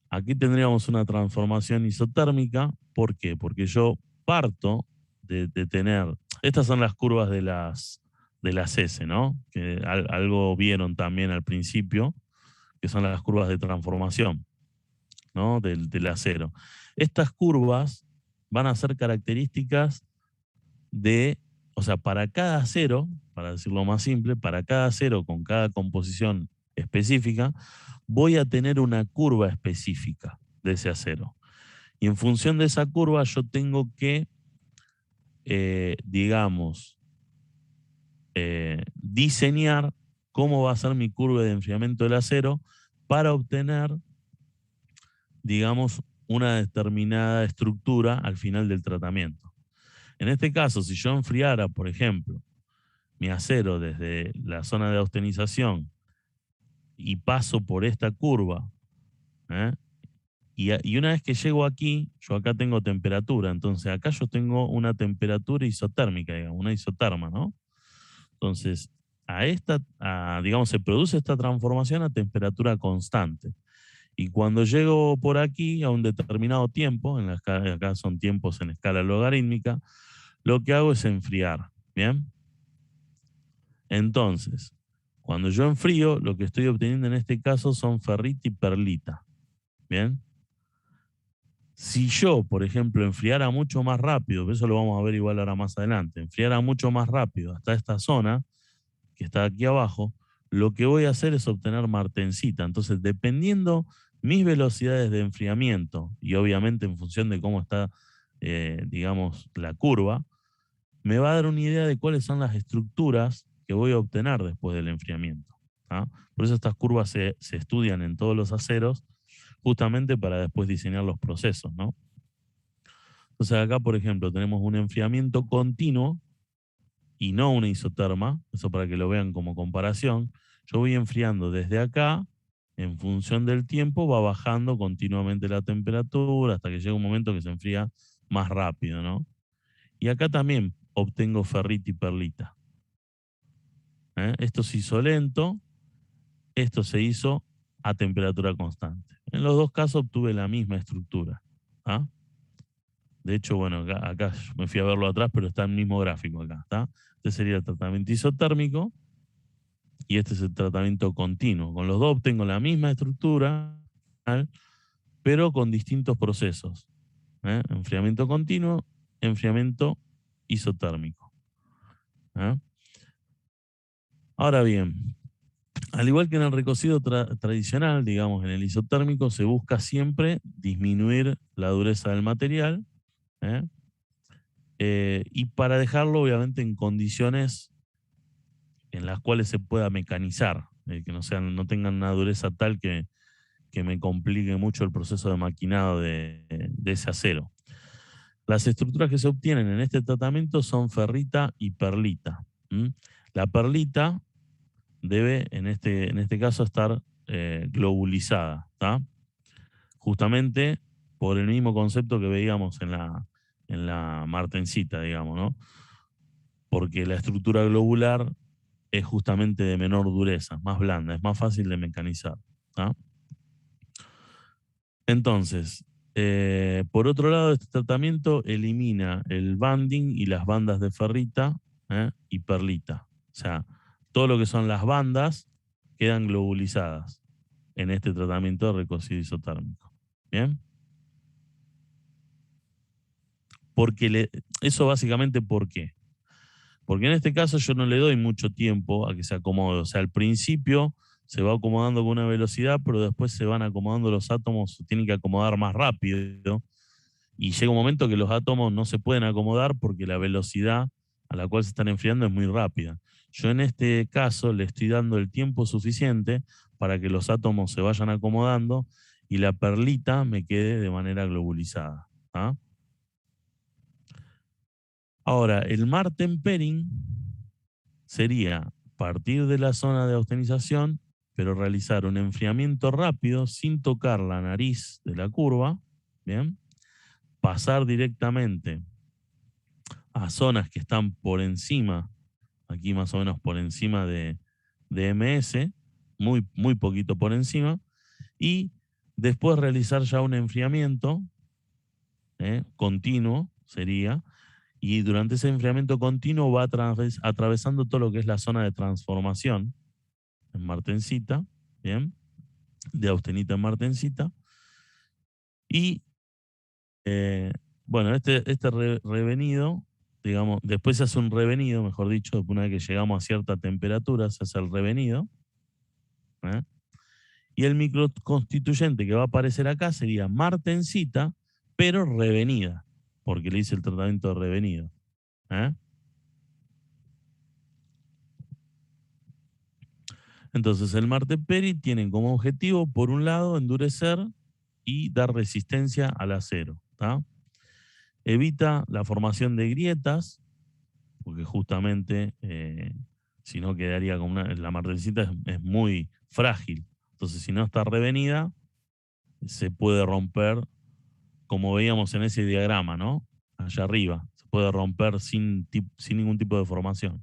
aquí tendríamos una transformación isotérmica. ¿Por qué? Porque yo parto de tener... Estas son las curvas de las S, ¿no? Que algo vieron también al principio, que son las curvas de transformación, ¿no?, del acero. Estas curvas van a ser características o sea, para cada acero, para decirlo más simple, para cada acero con cada composición específica, voy a tener una curva específica de ese acero. Y en función de esa curva yo tengo que, digamos, diseñar cómo va a ser mi curva de enfriamiento del acero para obtener, digamos, una determinada estructura al final del tratamiento. En este caso, si yo enfriara, por ejemplo, mi acero desde la zona de austenización y paso por esta curva, ¿eh? Y una vez que llego aquí, yo acá tengo temperatura, entonces acá yo tengo una temperatura isotérmica, digamos, una isoterma, ¿no? Entonces, digamos, se produce esta transformación a temperatura constante. Y cuando llego por aquí a un determinado tiempo, acá son tiempos en escala logarítmica, lo que hago es enfriar, ¿bien? Entonces, cuando yo enfrío, lo que estoy obteniendo en este caso son ferrita y perlita, ¿bien? Si yo, por ejemplo, enfriara mucho más rápido, eso lo vamos a ver igual ahora más adelante, enfriara mucho más rápido hasta esta zona, que está aquí abajo, lo que voy a hacer es obtener martensita. Entonces, dependiendo mis velocidades de enfriamiento y obviamente en función de cómo está, digamos, la curva, me va a dar una idea de cuáles son las estructuras que voy a obtener después del enfriamiento. ¿Ah? Por eso estas curvas se estudian en todos los aceros, justamente para después diseñar los procesos, ¿no? Entonces acá, por ejemplo, tenemos un enfriamiento continuo y no una isoterma, eso para que lo vean como comparación. Yo voy enfriando desde acá, en función del tiempo, va bajando continuamente la temperatura hasta que llega un momento que se enfría más rápido, ¿no? Y acá también obtengo ferrita y perlita. Esto se hizo lento, esto se hizo a temperatura constante. En los dos casos obtuve la misma estructura. ¿Ah? De hecho, bueno, acá me fui a verlo atrás, pero está en el mismo gráfico acá. ¿Está? Este sería el tratamiento isotérmico y este es el tratamiento continuo. Con los dos obtengo la misma estructura, ¿vale? Pero con distintos procesos. Enfriamiento continuo, enfriamiento isotérmico. Ahora bien, al igual que en el recocido tradicional, digamos, en el isotérmico se busca siempre disminuir la dureza del material, y para dejarlo obviamente en condiciones en las cuales se pueda mecanizar, que no tengan una dureza tal que me complique mucho el proceso de maquinado de ese acero. Las estructuras que se obtienen en este tratamiento son ferrita y perlita. La perlita debe, en este caso, estar globulizada, ¿tá? Justamente por el mismo concepto que veíamos en la martensita, digamos, ¿no? Porque la estructura globular es justamente de menor dureza, más blanda, es más fácil de mecanizar, ¿tá? Entonces, por otro lado, este tratamiento elimina el banding y las bandas de ferrita y perlita. O sea, todo lo que son las bandas quedan globulizadas en este tratamiento de recocido isotérmico. ¿Bien? Eso básicamente, ¿por qué? Porque en este caso yo no le doy mucho tiempo a que se acomode. O sea, al principio se va acomodando con una velocidad, pero después se van acomodando los átomos, se tienen que acomodar más rápido. Y llega un momento que los átomos no se pueden acomodar porque la velocidad a la cual se están enfriando es muy rápida. Yo en este caso le estoy dando el tiempo suficiente para que los átomos se vayan acomodando y la perlita me quede de manera globulizada. ¿Ah? Ahora, el martenpering sería partir de la zona de austenización, pero realizar un enfriamiento rápido sin tocar la nariz de la curva, ¿bien? Pasar directamente a zonas que están por encima, aquí más o menos por encima de MS, muy, muy poquito por encima, y después realizar ya un enfriamiento continuo, sería, y durante ese enfriamiento continuo va atravesando todo lo que es la zona de transformación en martensita, ¿bien? De austenita en martensita, y bueno, este revenido, digamos, después se hace un revenido, mejor dicho, una vez que llegamos a cierta temperatura, se hace el revenido. Y el microconstituyente que va a aparecer acá sería martensita, pero revenida, porque le hice el tratamiento de revenido. Entonces el Martemperi tiene como objetivo, por un lado, endurecer y dar resistencia al acero. ¿Tá? Evita la formación de grietas, porque justamente si no quedaría como la martencita es muy frágil. Entonces si no está revenida, se puede romper, como veíamos en ese diagrama, ¿no? Allá arriba. Se puede romper sin ningún tipo de formación.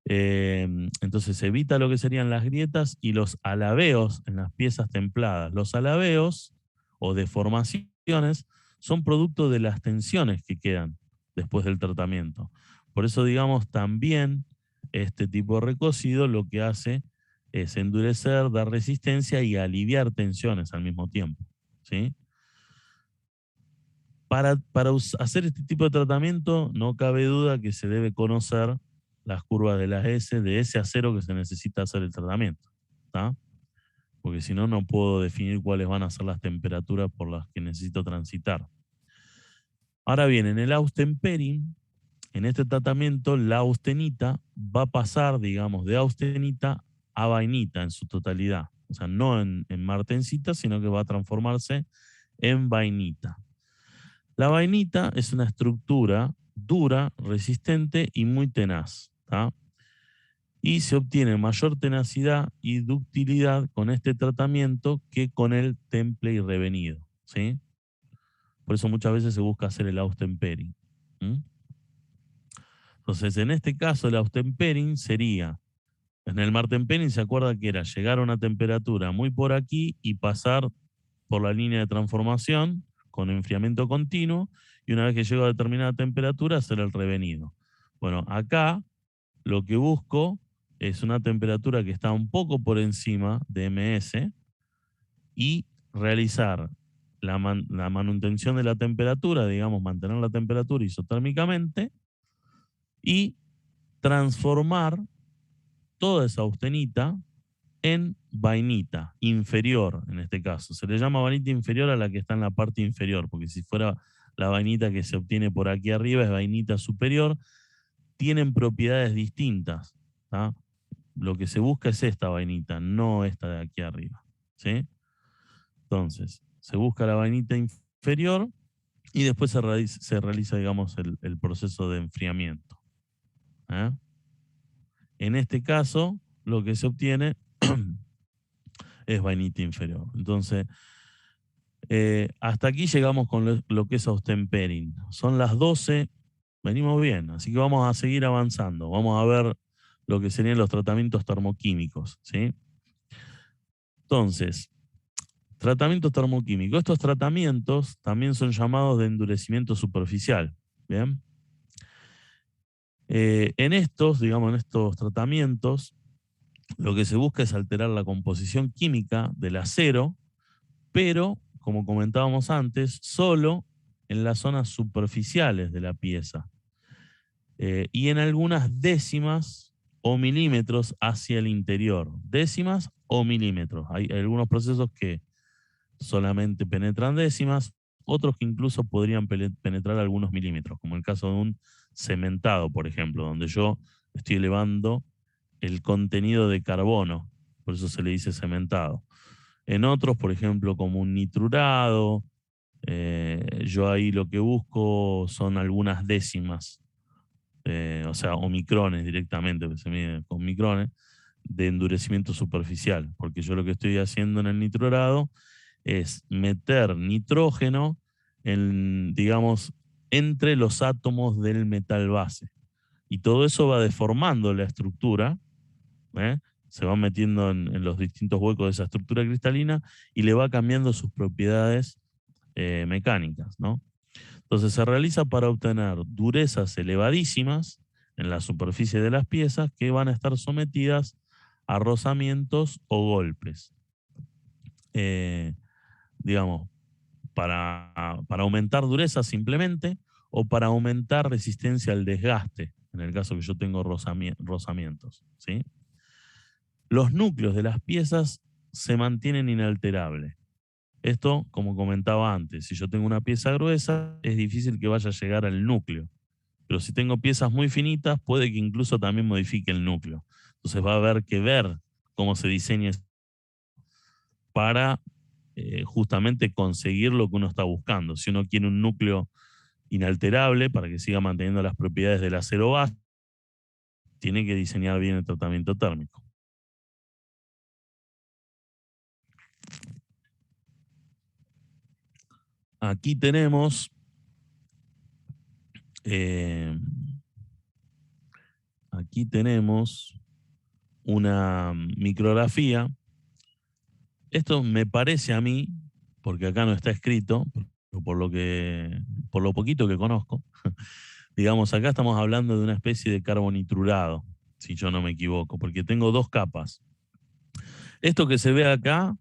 Entonces evita lo que serían las grietas y los alabeos en las piezas templadas. Los alabeos o deformaciones son producto de las tensiones que quedan después del tratamiento. Por eso, digamos, también este tipo de recocido lo que hace es endurecer, dar resistencia y aliviar tensiones al mismo tiempo. ¿Sí? Para hacer este tipo de tratamiento no cabe duda que se debe conocer las curvas de las S, de ese acero que se necesita hacer el tratamiento. ¿Tá? Porque si no, no puedo definir cuáles van a ser las temperaturas por las que necesito transitar. Ahora bien, en el austenperin, en este tratamiento, la austenita va a pasar, digamos, de austenita a vainita en su totalidad. O sea, no en martencita, sino que va a transformarse en vainita. La vainita es una estructura dura, resistente y muy tenaz. ¿Tá? Y se obtiene mayor tenacidad y ductilidad con este tratamiento que con el temple y revenido. ¿Sí? Por eso muchas veces se busca hacer el austenperin. Entonces, en este caso, el austenperin sería, en el martemperin se acuerda que era llegar a una temperatura muy por aquí y pasar por la línea de transformación con enfriamiento continuo, y una vez que llego a determinada temperatura, hacer el revenido. Bueno, acá lo que busco es una temperatura que está un poco por encima de MS y realizar la manutención de la temperatura, digamos, mantener la temperatura isotérmicamente y transformar toda esa austenita en vainita inferior, en este caso. Se le llama vainita inferior a la que está en la parte inferior, porque si fuera la vainita que se obtiene por aquí arriba es vainita superior. Tienen propiedades distintas. ¿Tá? Lo que se busca es esta vainita, no esta de aquí arriba. ¿Sí? Entonces, se busca la vainita inferior y después se realiza, digamos, el proceso de enfriamiento. En este caso, lo que se obtiene es vainita inferior. Entonces, hasta aquí llegamos con lo que es austenperin. Son las 12, venimos bien, así que vamos a seguir avanzando. Vamos a ver lo que serían los tratamientos termoquímicos. ¿Sí? Entonces, tratamientos termoquímicos. Estos tratamientos también son llamados de endurecimiento superficial. ¿Bien? En estos tratamientos, lo que se busca es alterar la composición química del acero, pero, como comentábamos antes, solo en las zonas superficiales de la pieza y en algunas décimas o milímetros hacia el interior. Décimas o milímetros. Hay algunos procesos que solamente penetran décimas, otros que incluso podrían penetrar algunos milímetros, como el caso de un cementado, por ejemplo, donde yo estoy elevando el contenido de carbono, por eso se le dice cementado. En otros, por ejemplo, como un nitrurado, yo ahí lo que busco son algunas décimas, o micrones directamente, que se mide con micrones, de endurecimiento superficial, porque yo lo que estoy haciendo en el nitrurado es meter nitrógeno digamos, entre los átomos del metal base. Y todo eso va deformando la estructura, se va metiendo en los distintos huecos de esa estructura cristalina y le va cambiando sus propiedades mecánicas, ¿no? Entonces se realiza para obtener durezas elevadísimas en la superficie de las piezas que van a estar sometidas a rozamientos o golpes. Digamos, para aumentar dureza simplemente o para aumentar resistencia al desgaste, en el caso que yo tengo rozamientos. ¿Sí? Los núcleos de las piezas se mantienen inalterables. Esto, como comentaba antes, si yo tengo una pieza gruesa, es difícil que vaya a llegar al núcleo. Pero si tengo piezas muy finitas, puede que incluso también modifique el núcleo. Entonces va a haber que ver cómo se diseña para justamente conseguir lo que uno está buscando. Si uno quiere un núcleo inalterable para que siga manteniendo las propiedades del acero base, tiene que diseñar bien el tratamiento térmico. Aquí tenemos una micrografía. Esto me parece a mí, porque acá no está escrito, pero por lo poquito que conozco, digamos, acá estamos hablando de una especie de carbonitrurado, si yo no me equivoco, porque tengo dos capas. Esto que se ve acá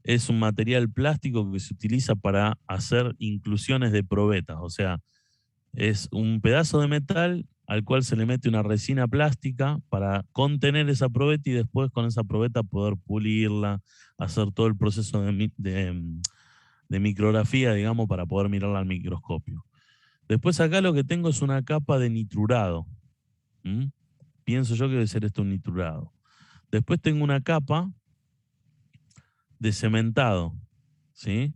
es un material plástico que se utiliza para hacer inclusiones de probetas, o sea, es un pedazo de metal al cual se le mete una resina plástica para contener esa probeta y después con esa probeta poder pulirla, hacer todo el proceso de micrografía, digamos, para poder mirarla al microscopio. Después acá lo que tengo es una capa de nitrurado. Pienso yo que debe ser esto un nitrurado. Después tengo una capa de cementado, ¿sí?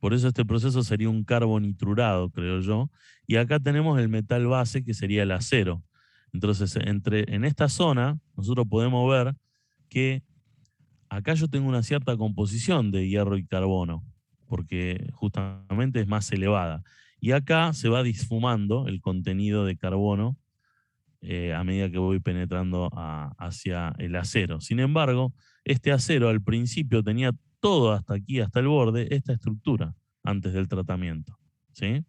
Por eso este proceso sería un carbonitrurado, creo yo. Y acá tenemos el metal base, que sería el acero. Entonces, en esta zona, nosotros podemos ver que acá yo tengo una cierta composición de hierro y carbono, porque justamente es más elevada. Y acá se va disfumando el contenido de carbono a medida que voy penetrando hacia el acero. Sin embargo, este acero al principio tenía todo hasta aquí, hasta el borde, esta estructura antes del tratamiento, ¿sí?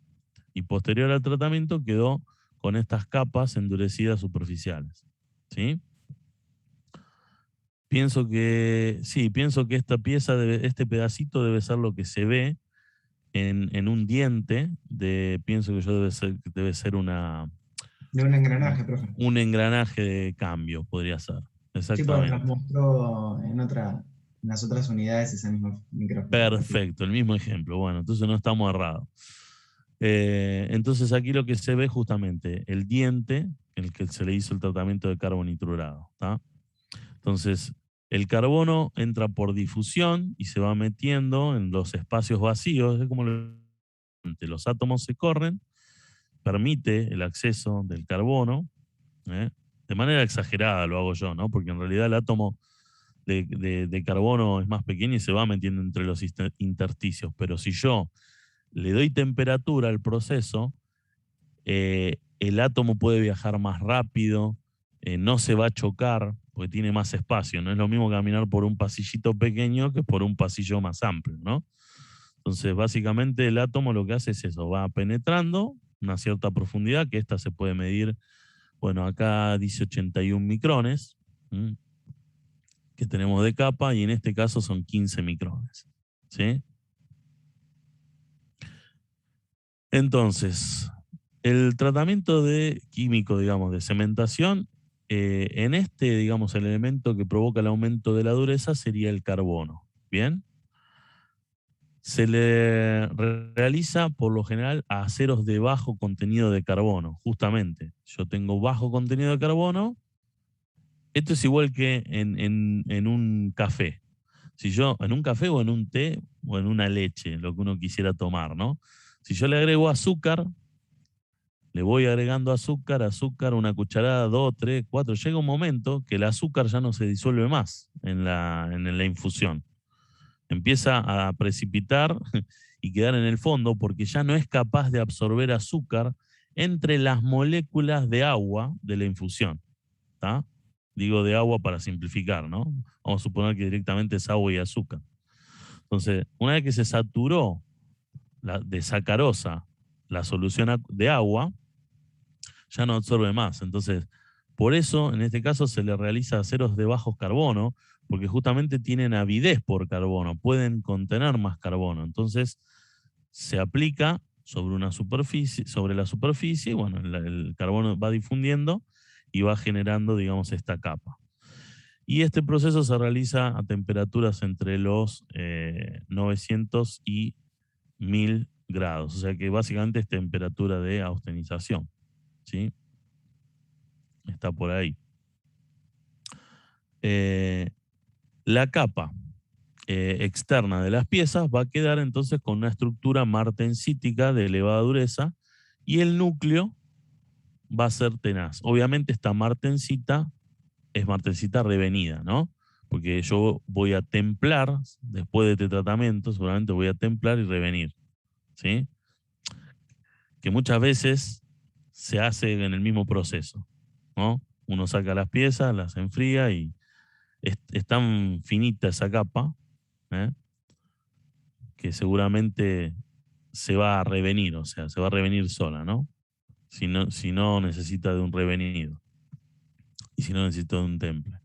Y posterior al tratamiento quedó con estas capas endurecidas superficiales, ¿sí? Pienso que esta pieza, este pedacito debe ser lo que se ve en un diente, pienso que yo debe ser De un engranaje, profe. un engranaje de cambio, podría ser. Sí, porque Exactamente. nos mostró en las otras unidades esa misma micrografía. Perfecto, el mismo ejemplo. Bueno, entonces no estamos errados. Entonces aquí lo que se ve justamente el diente en el que se le hizo el tratamiento de carbonitrurado. ¿Tá? Entonces, el carbono entra por difusión y se va metiendo en los espacios vacíos. Es como los átomos se corren, permite el acceso del carbono. De manera exagerada lo hago yo, ¿no? Porque en realidad el átomo de carbono es más pequeño y se va metiendo entre los intersticios. Pero si yo le doy temperatura al proceso, el átomo puede viajar más rápido, no se va a chocar porque tiene más espacio. No es lo mismo caminar por un pasillito pequeño que por un pasillo más amplio, ¿no? Entonces, básicamente el átomo lo que hace es eso, va penetrando una cierta profundidad, que esta se puede medir, bueno, acá dice 81 micrones, que tenemos de capa, y en este caso son 15 micrones, ¿sí? Entonces, el tratamiento químico, digamos, de cementación, en digamos, el elemento que provoca el aumento de la dureza sería el carbono, ¿bien? Se le realiza por lo general a aceros de bajo contenido de carbono, justamente. Yo tengo bajo contenido de carbono. Esto es igual que en un café. Si yo, en un café o en un té o en una leche, lo que uno quisiera tomar, ¿no? Si yo le agrego azúcar, le voy agregando azúcar, una cucharada, 2, 3, 4. Llega un momento que el azúcar ya no se disuelve más en la infusión. Empieza a precipitar y quedar en el fondo porque ya no es capaz de absorber azúcar entre las moléculas de agua de la infusión. ¿Tá? Digo de agua para simplificar, ¿no? Vamos a suponer que directamente es agua y azúcar. Entonces, una vez que se saturó de sacarosa la solución de agua, ya no absorbe más. Entonces, por eso, en este caso, se le realiza aceros de bajos carbono, porque justamente tienen avidez por carbono, pueden contener más carbono. Entonces, se aplica sobre la superficie, y bueno, el carbono va difundiendo y va generando, digamos, esta capa. Y este proceso se realiza a temperaturas entre los 900 y 1000 grados. O sea que básicamente es temperatura de austenización, ¿sí? Está por ahí. la capa externa de las piezas va a quedar entonces con una estructura martensítica de elevada dureza y el núcleo va a ser tenaz. Obviamente esta martensita es martensita revenida, ¿no? Porque yo voy a templar, después de este tratamiento, seguramente voy a templar y revenir, ¿sí? Que muchas veces se hace en el mismo proceso, ¿no? Uno saca las piezas, las enfría y es tan finita esa capa, ¿eh? Que seguramente se va a revenir, o sea, se va a revenir sola, ¿no? Si no necesita de un revenido y si no necesita de un temple.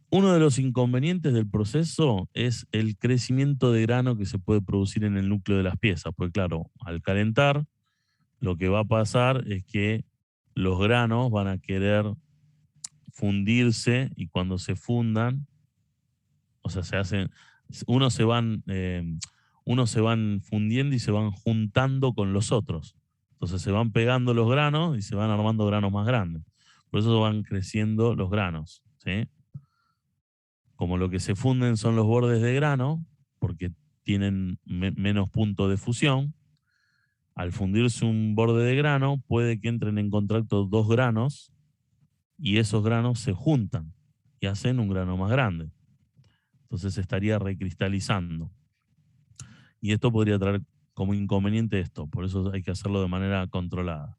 Uno de los inconvenientes del proceso es el crecimiento de grano que se puede producir en el núcleo de las piezas, porque claro, al calentar, lo que va a pasar es que los granos van a querer fundirse y cuando se fundan, o sea, unos se van fundiendo y se van juntando con los otros. Entonces se van pegando los granos y se van armando granos más grandes. Por eso van creciendo los granos, ¿sí? Como lo que se funden son los bordes de grano, porque tienen menos puntos de fusión, al fundirse un borde de grano, puede que entren en contacto dos granos y esos granos se juntan y hacen un grano más grande. Entonces se estaría recristalizando. Y esto podría traer como inconveniente esto, por eso hay que hacerlo de manera controlada.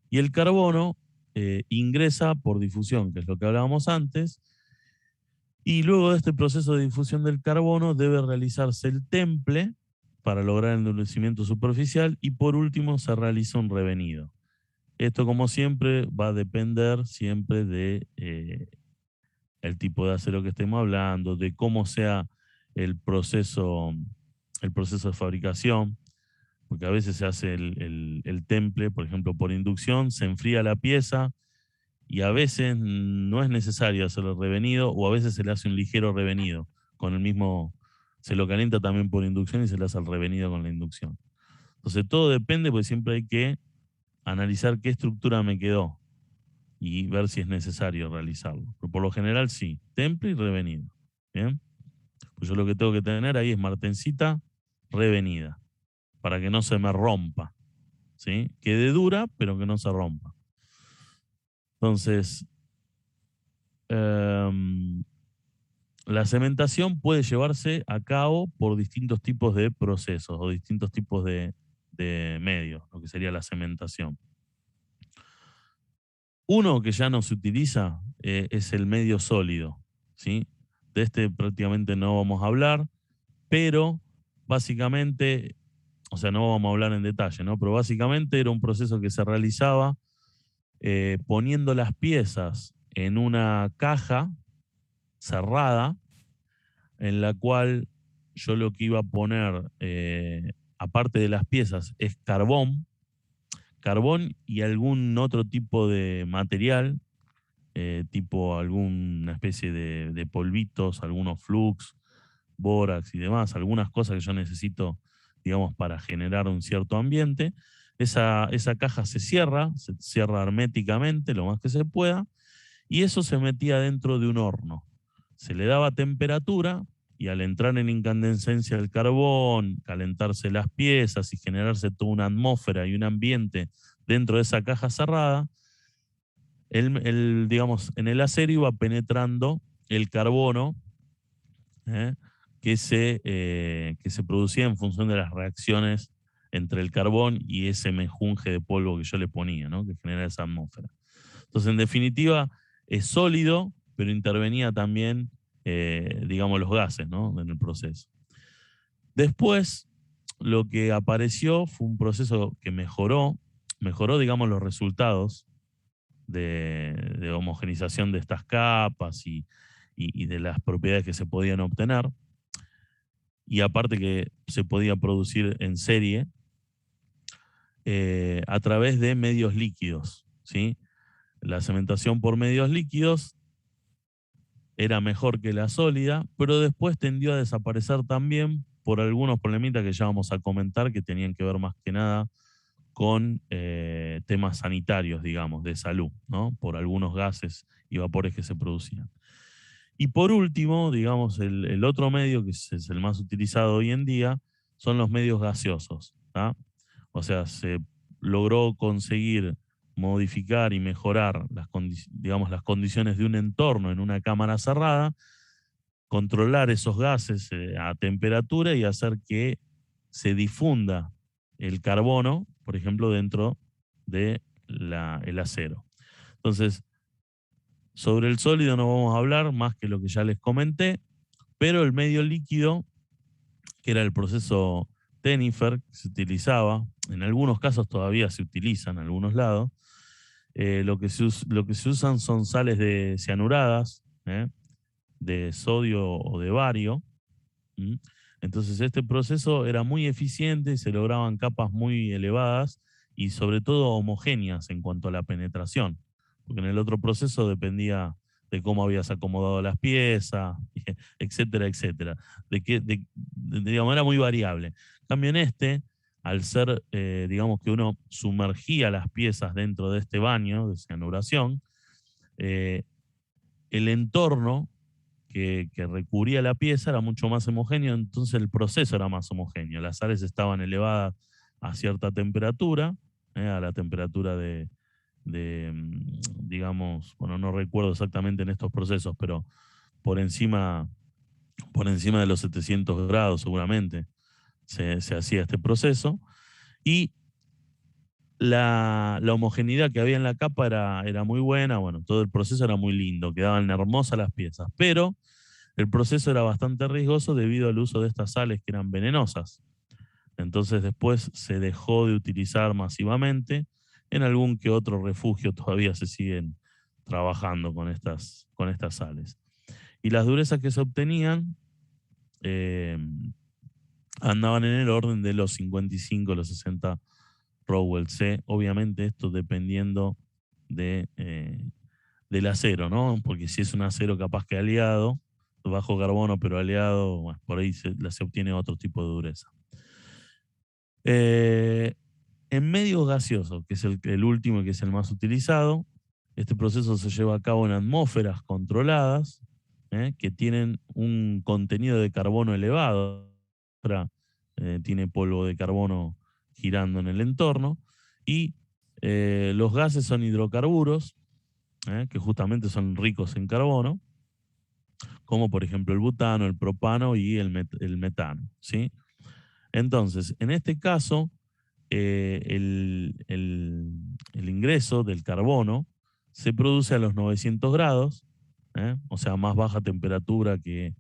Y el carbono ingresa por difusión, que es lo que hablábamos antes, y luego de este proceso de difusión del carbono debe realizarse el temple para lograr el endurecimiento superficial y por último se realiza un revenido. Esto, como siempre, va a depender siempre de el tipo de acero que estemos hablando, de cómo sea el proceso de fabricación, porque a veces se hace el temple, por ejemplo, por inducción, se enfría la pieza y a veces no es necesario hacer el revenido o a veces se le hace un ligero revenido con el mismo, se lo calienta también por inducción y se le hace el revenido con la inducción. Entonces todo depende, porque siempre hay que analizar qué estructura me quedó y ver si es necesario realizarlo. Pero por lo general sí, temple y revenido. ¿Bien? Pues yo lo que tengo que tener ahí es martensita revenida, para que no se me rompa, ¿sí? Quede dura, pero que no se rompa. Entonces, la cementación puede llevarse a cabo por distintos tipos de procesos o distintos tipos de medios, lo que sería la cementación. Uno que ya no se utiliza es el medio sólido, ¿sí? De este prácticamente no vamos a hablar, pero básicamente, o sea, no vamos a hablar en detalle, ¿no? Pero básicamente era un proceso que se realizaba poniendo las piezas en una caja cerrada, en la cual yo lo que iba a poner, aparte de las piezas, es carbón y algún otro tipo de material, tipo alguna especie de polvitos, algunos flux, bórax y demás, algunas cosas que yo necesito, digamos, para generar un cierto ambiente. Esa caja se cierra herméticamente lo más que se pueda, y eso se metía dentro de un horno. Se le daba temperatura y al entrar en incandescencia el carbón, calentarse las piezas y generarse toda una atmósfera y un ambiente dentro de esa caja cerrada, digamos, en el acero iba penetrando el carbono que se producía en función de las reacciones entre el carbón y ese mejunje de polvo que yo le ponía, ¿no? Que genera esa atmósfera. Entonces, en definitiva, es sólido, pero intervenía también, digamos, los gases, ¿no? En el proceso. Después, lo que apareció fue un proceso que mejoró, digamos, los resultados de homogenización de estas capas y de las propiedades que se podían obtener. Y aparte que se podía producir en serie a través de medios líquidos, ¿sí? La cementación por medios líquidos era mejor que la sólida, pero después tendió a desaparecer también por algunos problemitas que ya vamos a comentar, que tenían que ver más que nada con temas sanitarios, digamos, de salud, ¿no? Por algunos gases y vapores que se producían. Y por último, digamos, el otro medio que es el más utilizado hoy en día son los medios gaseosos, ¿tá? O sea, se logró conseguir modificar y mejorar digamos, las condiciones de un entorno en una cámara cerrada, controlar esos gases a temperatura y hacer que se difunda el carbono, por ejemplo, dentro del acero. Entonces, sobre el sólido no vamos a hablar más que lo que ya les comenté, pero el medio líquido, que era el proceso Tenifer, que se utilizaba, en algunos casos todavía se utiliza en algunos lados, lo que se usan son sales de cianuradas, de sodio o de bario. Entonces este proceso era muy eficiente y se lograban capas muy elevadas y sobre todo homogéneas en cuanto a la penetración, porque en el otro proceso dependía de cómo habías acomodado las piezas, etcétera, etcétera. Digamos, era muy variable. En cambio, en este, al ser, digamos que uno sumergía las piezas dentro de este baño de cianuración, el entorno que recubría la pieza era mucho más homogéneo, entonces el proceso era más homogéneo. Las sales estaban elevadas a cierta temperatura, a la temperatura digamos, bueno, no recuerdo exactamente en estos procesos, pero por encima de los 700 grados seguramente se hacía este proceso. Y la homogeneidad que había en la capa era muy buena, bueno, todo el proceso era muy lindo, quedaban hermosas las piezas, pero el proceso era bastante riesgoso debido al uso de estas sales que eran venenosas. Entonces después se dejó de utilizar masivamente. En algún que otro refugio todavía se siguen trabajando con estas sales. Y las durezas que se obtenían andaban en el orden de los 55, los 60 Rowell C. Obviamente esto dependiendo del acero, ¿no? Porque si es un acero capaz que aliado, bajo carbono pero aliado, bueno, por ahí se obtiene otro tipo de dureza. En medios gaseosos, que es el último y que es el más utilizado, este proceso se lleva a cabo en atmósferas controladas, que tienen un contenido de carbono elevado. Tiene polvo de carbono girando en el entorno, y los gases son hidrocarburos, que justamente son ricos en carbono, como por ejemplo el butano, el propano y el metano, ¿sí? Entonces, en este caso, el ingreso del carbono se produce a los 900 grados, o sea, más baja temperatura que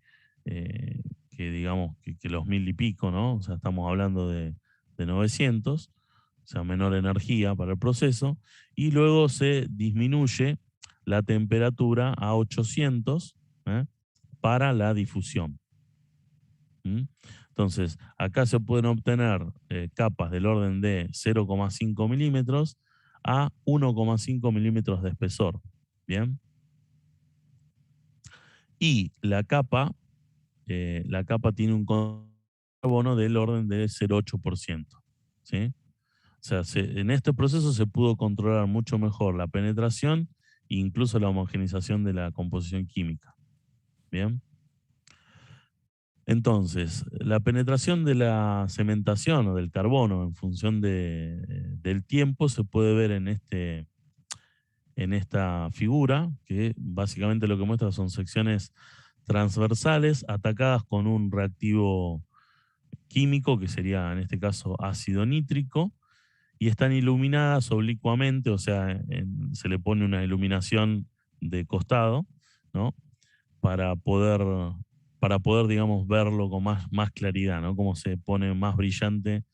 digamos, que los 1000 y pico, ¿no? O sea, estamos hablando de 900, o sea, menor energía para el proceso, y luego se disminuye la temperatura a 800 para la difusión. Entonces, acá se pueden obtener capas del orden de 0,5 milímetros a 1,5 milímetros de espesor. ¿Bien? Y la capa tiene un carbono del orden de 0,8%. ¿Sí? O sea, en este proceso se pudo controlar mucho mejor la penetración e incluso la homogenización de la composición química. ¿Bien? Entonces, la penetración de la cementación o del carbono en función del tiempo se puede ver en esta figura, que básicamente lo que muestra son secciones transversales atacadas con un reactivo químico, que sería en este caso ácido nítrico, y están iluminadas oblicuamente, o sea, se le pone una iluminación de costado, ¿no? Para poder, digamos, verlo con más claridad, ¿no? Cómo se pone más brillante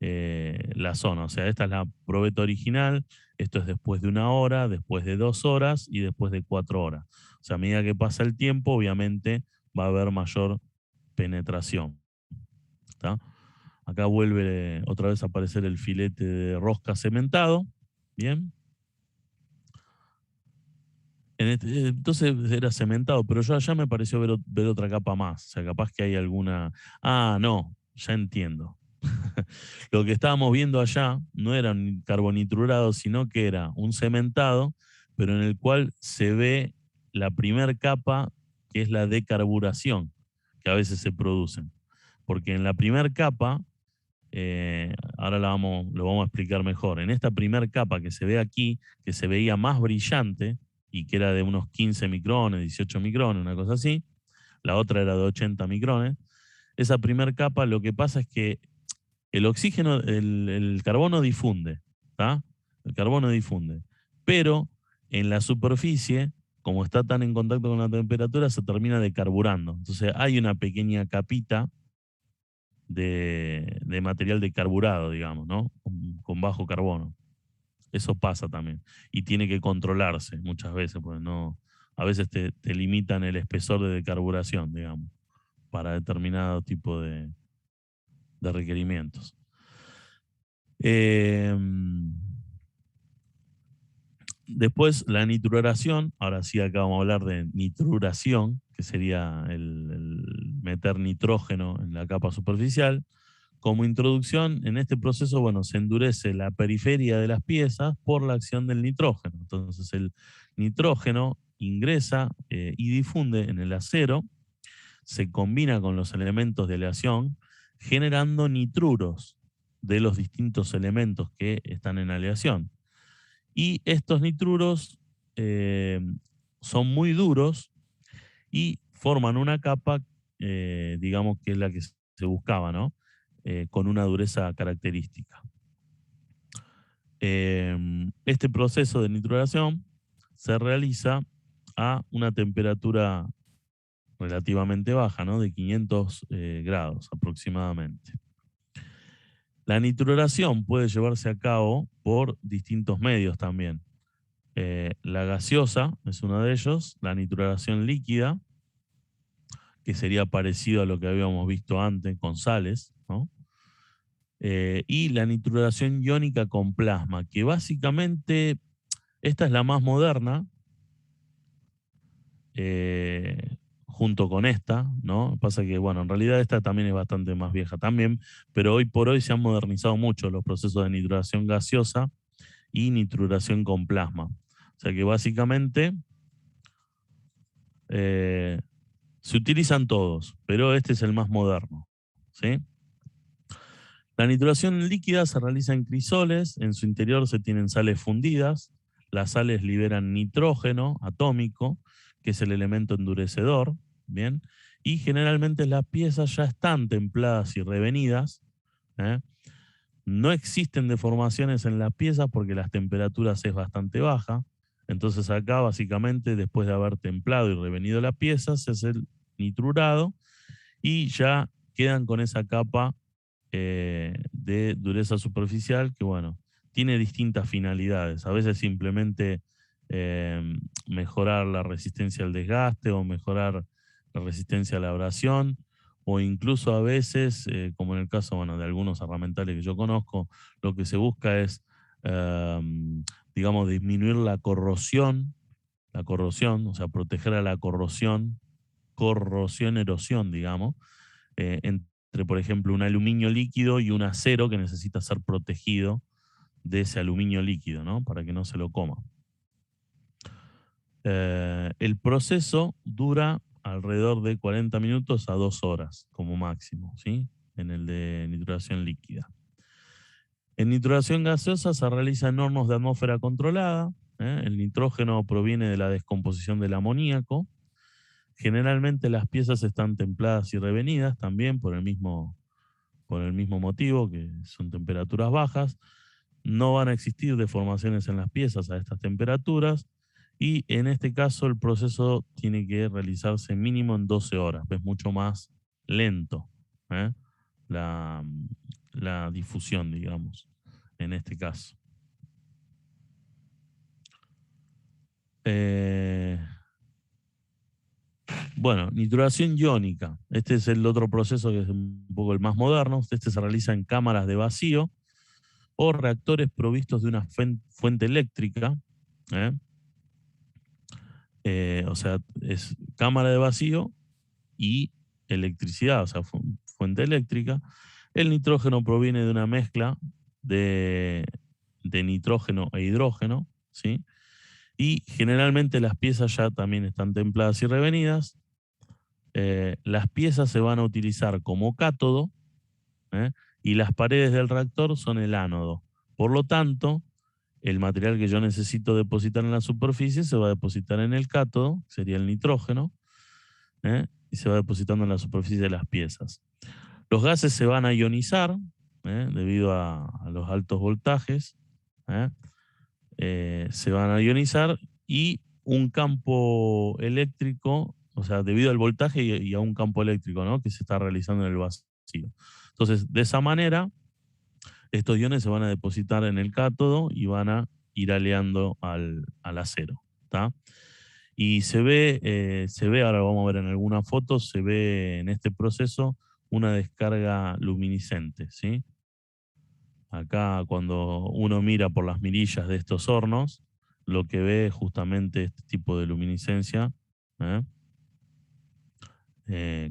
la zona. O sea, esta es la probeta original, esto es después de 1 hora, después de 2 horas y después de 4 horas. O sea, a medida que pasa el tiempo, obviamente va a haber mayor penetración. ¿Está? Acá vuelve otra vez a aparecer el filete de rosca cementado. Bien. Entonces era cementado, pero yo allá me pareció ver otra capa más. O sea, capaz que hay alguna... Ah, no, ya entiendo. Lo que estábamos viendo allá no era un carbonitrurado, sino que era un cementado, pero en el cual se ve la primer capa, que es la decarburación, que a veces se producen. Porque en la primera capa, ahora lo vamos a explicar mejor, en esta primera capa que se ve aquí, que se veía más brillante y que era de unos 15 micrones, 18 micrones, una cosa así, la otra era de 80 micrones, esa primera capa lo que pasa es que el oxígeno, el carbono difunde, ¿tá? El carbono difunde, pero en la superficie, como está tan en contacto con la temperatura, se termina decarburando. Entonces hay una pequeña capita de material decarburado, digamos, ¿no? Con bajo carbono. Eso pasa también. Y tiene que controlarse muchas veces, porque no, a veces te limitan el espesor de decarburación, digamos, para determinado tipo de requerimientos. Después la nitruración, ahora sí acá vamos a hablar de nitruración, que sería el meter nitrógeno en la capa superficial. Como introducción, en este proceso, bueno, se endurece la periferia de las piezas por la acción del nitrógeno. Entonces el nitrógeno ingresa y difunde en el acero, se combina con los elementos de aleación, generando nitruros de los distintos elementos que están en aleación. Y estos nitruros son muy duros y forman una capa, digamos que es la que se buscaba, ¿no? Con una dureza característica. Este proceso de nitruración se realiza a una temperatura relativamente baja, ¿no? De 500 grados aproximadamente. La nitruración puede llevarse a cabo por distintos medios también. La gaseosa es uno de ellos, la nitruración líquida, que sería parecido a lo que habíamos visto antes con sales, ¿no? Y la nitruración iónica con plasma, que básicamente esta es la más moderna, junto con esta, ¿no? Pasa que, bueno, en realidad esta también es bastante más vieja también, pero hoy por hoy se han modernizado mucho los procesos de nitruración gaseosa y nitruración con plasma. O sea que básicamente se utilizan todos, pero este es el más moderno, ¿sí? La nitruración líquida se realiza en crisoles, en su interior se tienen sales fundidas, las sales liberan nitrógeno atómico, que es el elemento endurecedor, ¿bien? Y generalmente las piezas ya están templadas y revenidas, ¿eh? No existen deformaciones en las piezas porque las temperaturas es bastante baja, entonces acá básicamente después de haber templado y revenido la pieza se hace el nitrurado y ya quedan con esa capa de dureza superficial que, bueno, tiene distintas finalidades. A veces simplemente mejorar la resistencia al desgaste o mejorar la resistencia a la abrasión, o incluso a veces, como en el caso, bueno, de algunos herramientales que yo conozco, lo que se busca es, digamos, disminuir la corrosión, o sea, proteger a la erosión, digamos, entre, por ejemplo, un aluminio líquido y un acero que necesita ser protegido de ese aluminio líquido, ¿no? Para que no se lo coma. El proceso dura alrededor de 40 minutos a 2 horas como máximo, ¿sí? En el de nitruración líquida. En nitruración gaseosa se realiza en hornos de atmósfera controlada. El nitrógeno proviene de la descomposición del amoníaco. Generalmente las piezas están templadas y revenidas también por el mismo motivo, que son temperaturas bajas. No van a existir deformaciones en las piezas a estas temperaturas y en este caso el proceso tiene que realizarse mínimo en 12 horas. Es mucho más lento la difusión, digamos, en este caso. Bueno, nitruración iónica. Este es el otro proceso que es un poco el más moderno. Este se realiza en cámaras de vacío o reactores provistos de una fuente eléctrica. O sea, es cámara de vacío y electricidad, o sea, fuente eléctrica. El nitrógeno proviene de una mezcla de nitrógeno e hidrógeno, ¿sí? Y generalmente las piezas ya también están templadas y revenidas. Las piezas se van a utilizar como cátodo, y las paredes del reactor son el ánodo. Por lo tanto, el material que yo necesito depositar en la superficie se va a depositar en el cátodo, que sería el nitrógeno, y se va depositando en la superficie de las piezas. Los gases se van a ionizar debido a los altos voltajes. Se van a ionizar y un campo eléctrico, o sea, debido al voltaje y a un campo eléctrico, ¿no?, que se está realizando en el vacío. Entonces, de esa manera, estos iones se van a depositar en el cátodo y van a ir aleando al acero, ¿tá? Y se ve, ahora vamos a ver en algunas fotos, se ve en este proceso una descarga luminiscente, ¿sí? Acá cuando uno mira por las mirillas de estos hornos, lo que ve es justamente este tipo de luminiscencia,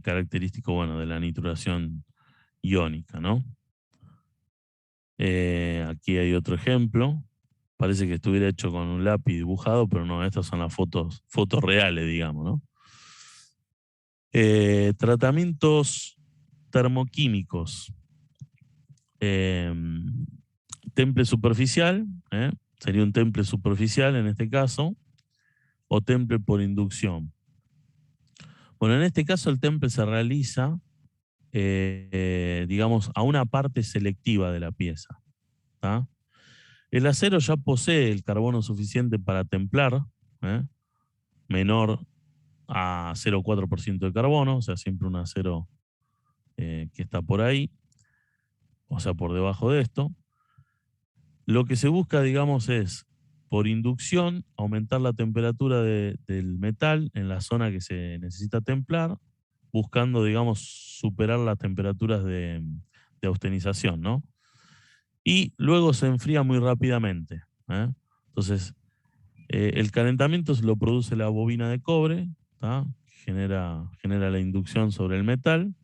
característico, bueno, de la nitruración iónica, ¿no? Aquí hay otro ejemplo. Parece que estuviera hecho con un lápiz dibujado, pero no, estas son las fotos reales, digamos, ¿no? Tratamientos termoquímicos. Temple superficial, sería un temple superficial en este caso, o temple por inducción. Bueno, en este caso el temple se realiza, digamos, a una parte selectiva de la pieza, ¿tá? El acero ya posee el carbono suficiente para templar, menor a 0,4% de carbono, o sea, siempre un acero que está por ahí, o sea, por debajo de esto. Lo que se busca, digamos, es, por inducción, aumentar la temperatura del metal en la zona que se necesita templar, buscando, digamos, superar las temperaturas de austenización, ¿no? Y luego se enfría muy rápidamente. Entonces, el calentamiento lo produce la bobina de cobre, ¿tá? Genera la inducción sobre el metal,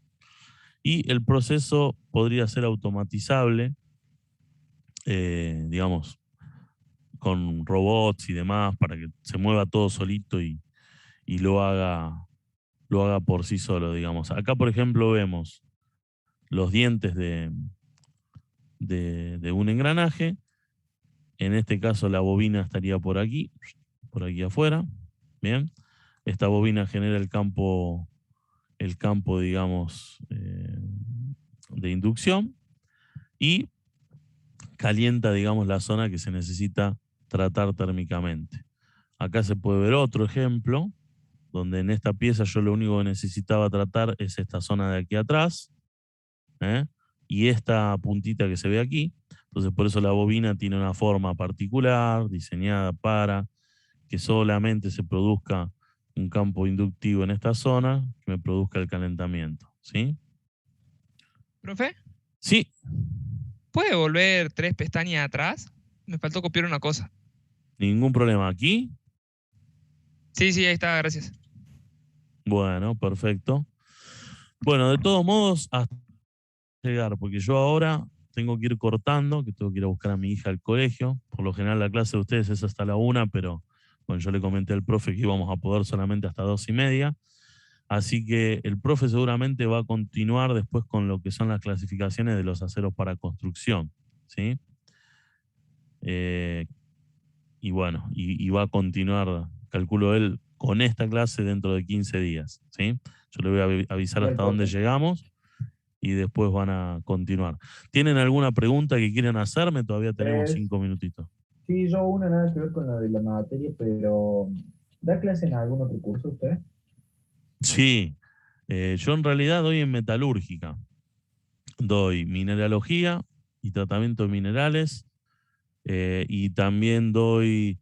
y el proceso podría ser automatizable, digamos, con robots y demás, para que se mueva todo solito y lo haga por sí solo, digamos. Acá, por ejemplo, vemos los dientes de un engranaje. En este caso la bobina estaría por aquí afuera. Bien. Esta bobina genera el campo, digamos, de inducción, y calienta, digamos, la zona que se necesita tratar térmicamente. Acá se puede ver otro ejemplo, donde en esta pieza yo lo único que necesitaba tratar es esta zona de aquí atrás, y esta puntita que se ve aquí. Entonces, por eso la bobina tiene una forma particular, diseñada para que solamente se produzca un campo inductivo en esta zona que me produzca el calentamiento, ¿sí? ¿Profe? Sí. ¿Puede volver 3 pestañas atrás? Me faltó copiar una cosa. Ningún problema. ¿Aquí? Sí, ahí está, gracias. Bueno, perfecto. Bueno, de todos modos, hasta llegar, porque yo ahora tengo que ir cortando, que tengo que ir a buscar a mi hija al colegio. Por lo general la clase de ustedes es hasta la 1, pero bueno, yo le comenté al profe que íbamos a poder solamente hasta 2:30. Así que el profe seguramente va a continuar después con lo que son las clasificaciones de los aceros para construcción, ¿sí? Y bueno, y va a continuar, calculo él, con esta clase dentro de 15 días, ¿sí? Yo le voy a avisar hasta dónde llegamos y después van a continuar. ¿Tienen alguna pregunta que quieran hacerme? Todavía tenemos 5 minutitos. Sí, yo una nada que ver con la de la materia, pero ¿da clase en algún otro curso usted? Sí, yo en realidad doy en metalúrgica. Doy mineralogía y tratamiento de minerales, y también doy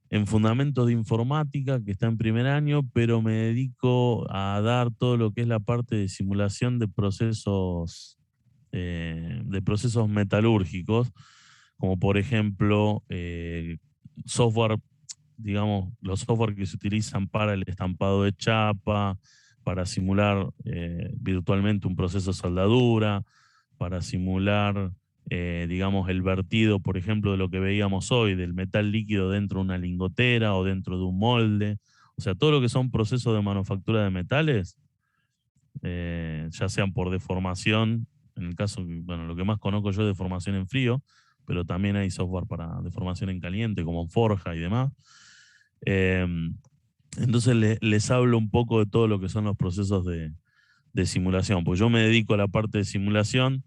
en fundamentos de informática, que está en primer año, pero me dedico a dar todo lo que es la parte de simulación de procesos metalúrgicos, como por ejemplo software, digamos, los software que se utilizan para el estampado de chapa, para simular virtualmente un proceso de soldadura, para simular, digamos, el vertido, por ejemplo, de lo que veíamos hoy, del metal líquido dentro de una lingotera o dentro de un molde. O sea, todo lo que son procesos de manufactura de metales, ya sean por deformación, en el caso, bueno, lo que más conozco yo es deformación en frío, pero también hay software para deformación en caliente, como Forja y demás. Entonces les hablo un poco de todo lo que son los procesos de simulación, pues yo me dedico a la parte de simulación,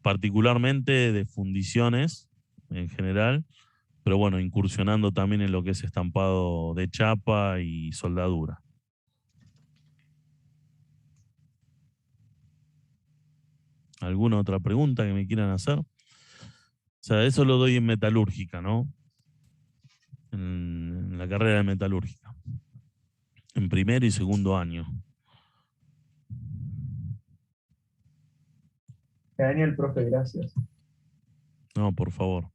particularmente de fundiciones en general, pero bueno, incursionando también en lo que es estampado de chapa y soldadura. ¿Alguna otra pregunta que me quieran hacer? O sea, eso lo doy en metalúrgica, ¿no? En la carrera de metalúrgica. En primero y segundo año. Genial, profe, gracias. No, por favor.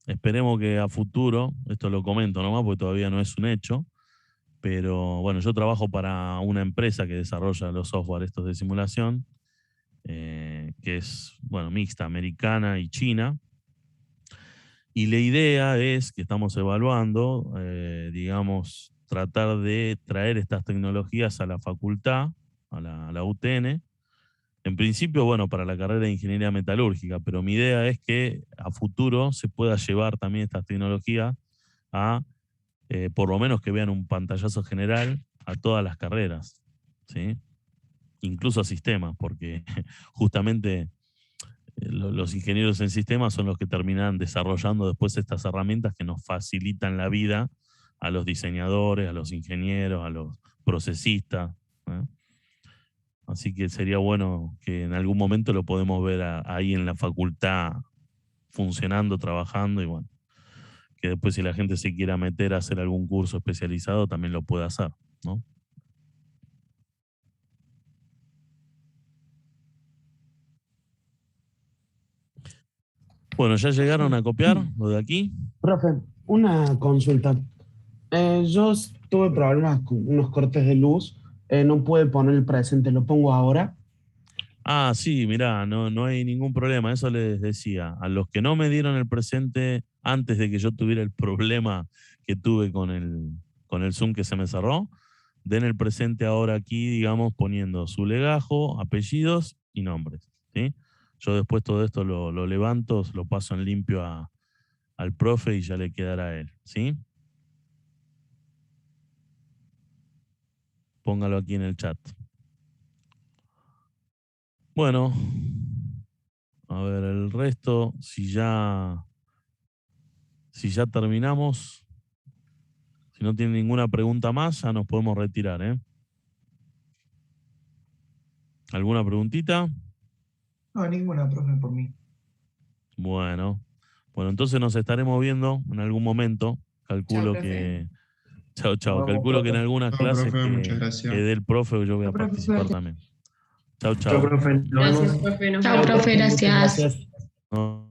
Esperemos que a futuro, esto lo comento nomás porque todavía no es un hecho, pero bueno, yo trabajo para una empresa que desarrolla los software estos de simulación, que es, bueno, mixta, americana y china. Y la idea es que estamos evaluando, digamos, tratar de traer estas tecnologías a la facultad, a la UTN. En principio, bueno, para la carrera de ingeniería metalúrgica, pero mi idea es que a futuro se pueda llevar también estas tecnologías a, por lo menos que vean un pantallazo general a todas las carreras, ¿sí? Incluso a sistemas, porque justamente los ingenieros en sistemas son los que terminan desarrollando después estas herramientas que nos facilitan la vida a los diseñadores, a los ingenieros, a los procesistas, ¿eh? Así que sería bueno que en algún momento lo podemos ver ahí en la facultad funcionando, trabajando, y bueno, que después si la gente se quiera meter a hacer algún curso especializado también lo puede hacer, ¿no? Bueno, ¿ya llegaron a copiar lo de aquí? Profe, una consulta. Yo tuve problemas con unos cortes de luz. No pude poner el presente, ¿lo pongo ahora? Ah, sí, mirá, no hay ningún problema. Eso les decía. A los que no me dieron el presente antes de que yo tuviera el problema que tuve con el Zoom que se me cerró, den el presente ahora aquí, digamos, poniendo su legajo, apellidos y nombres, ¿sí? Yo después todo esto lo levanto, lo paso en limpio al profe y ya le quedará a él, ¿sí? Póngalo aquí en el chat. Bueno, a ver, el resto, si ya terminamos, si no tienen ninguna pregunta más, ya nos podemos retirar, ¿eh? ¿Alguna preguntita? No, ninguna, profe, por mí. Bueno, entonces nos estaremos viendo en algún momento. Calculo Chao, que... Chao. Nos vemos, Calculo que en profe. algunas Chao, clases profe, que muchas gracias. dé el profe yo voy a Chao, profe, participar suerte. también. Chao. Chao, profe. Nos Gracias, vemos. profe. Nos Chao, vemos. profe, Muchas gracias. gracias. No.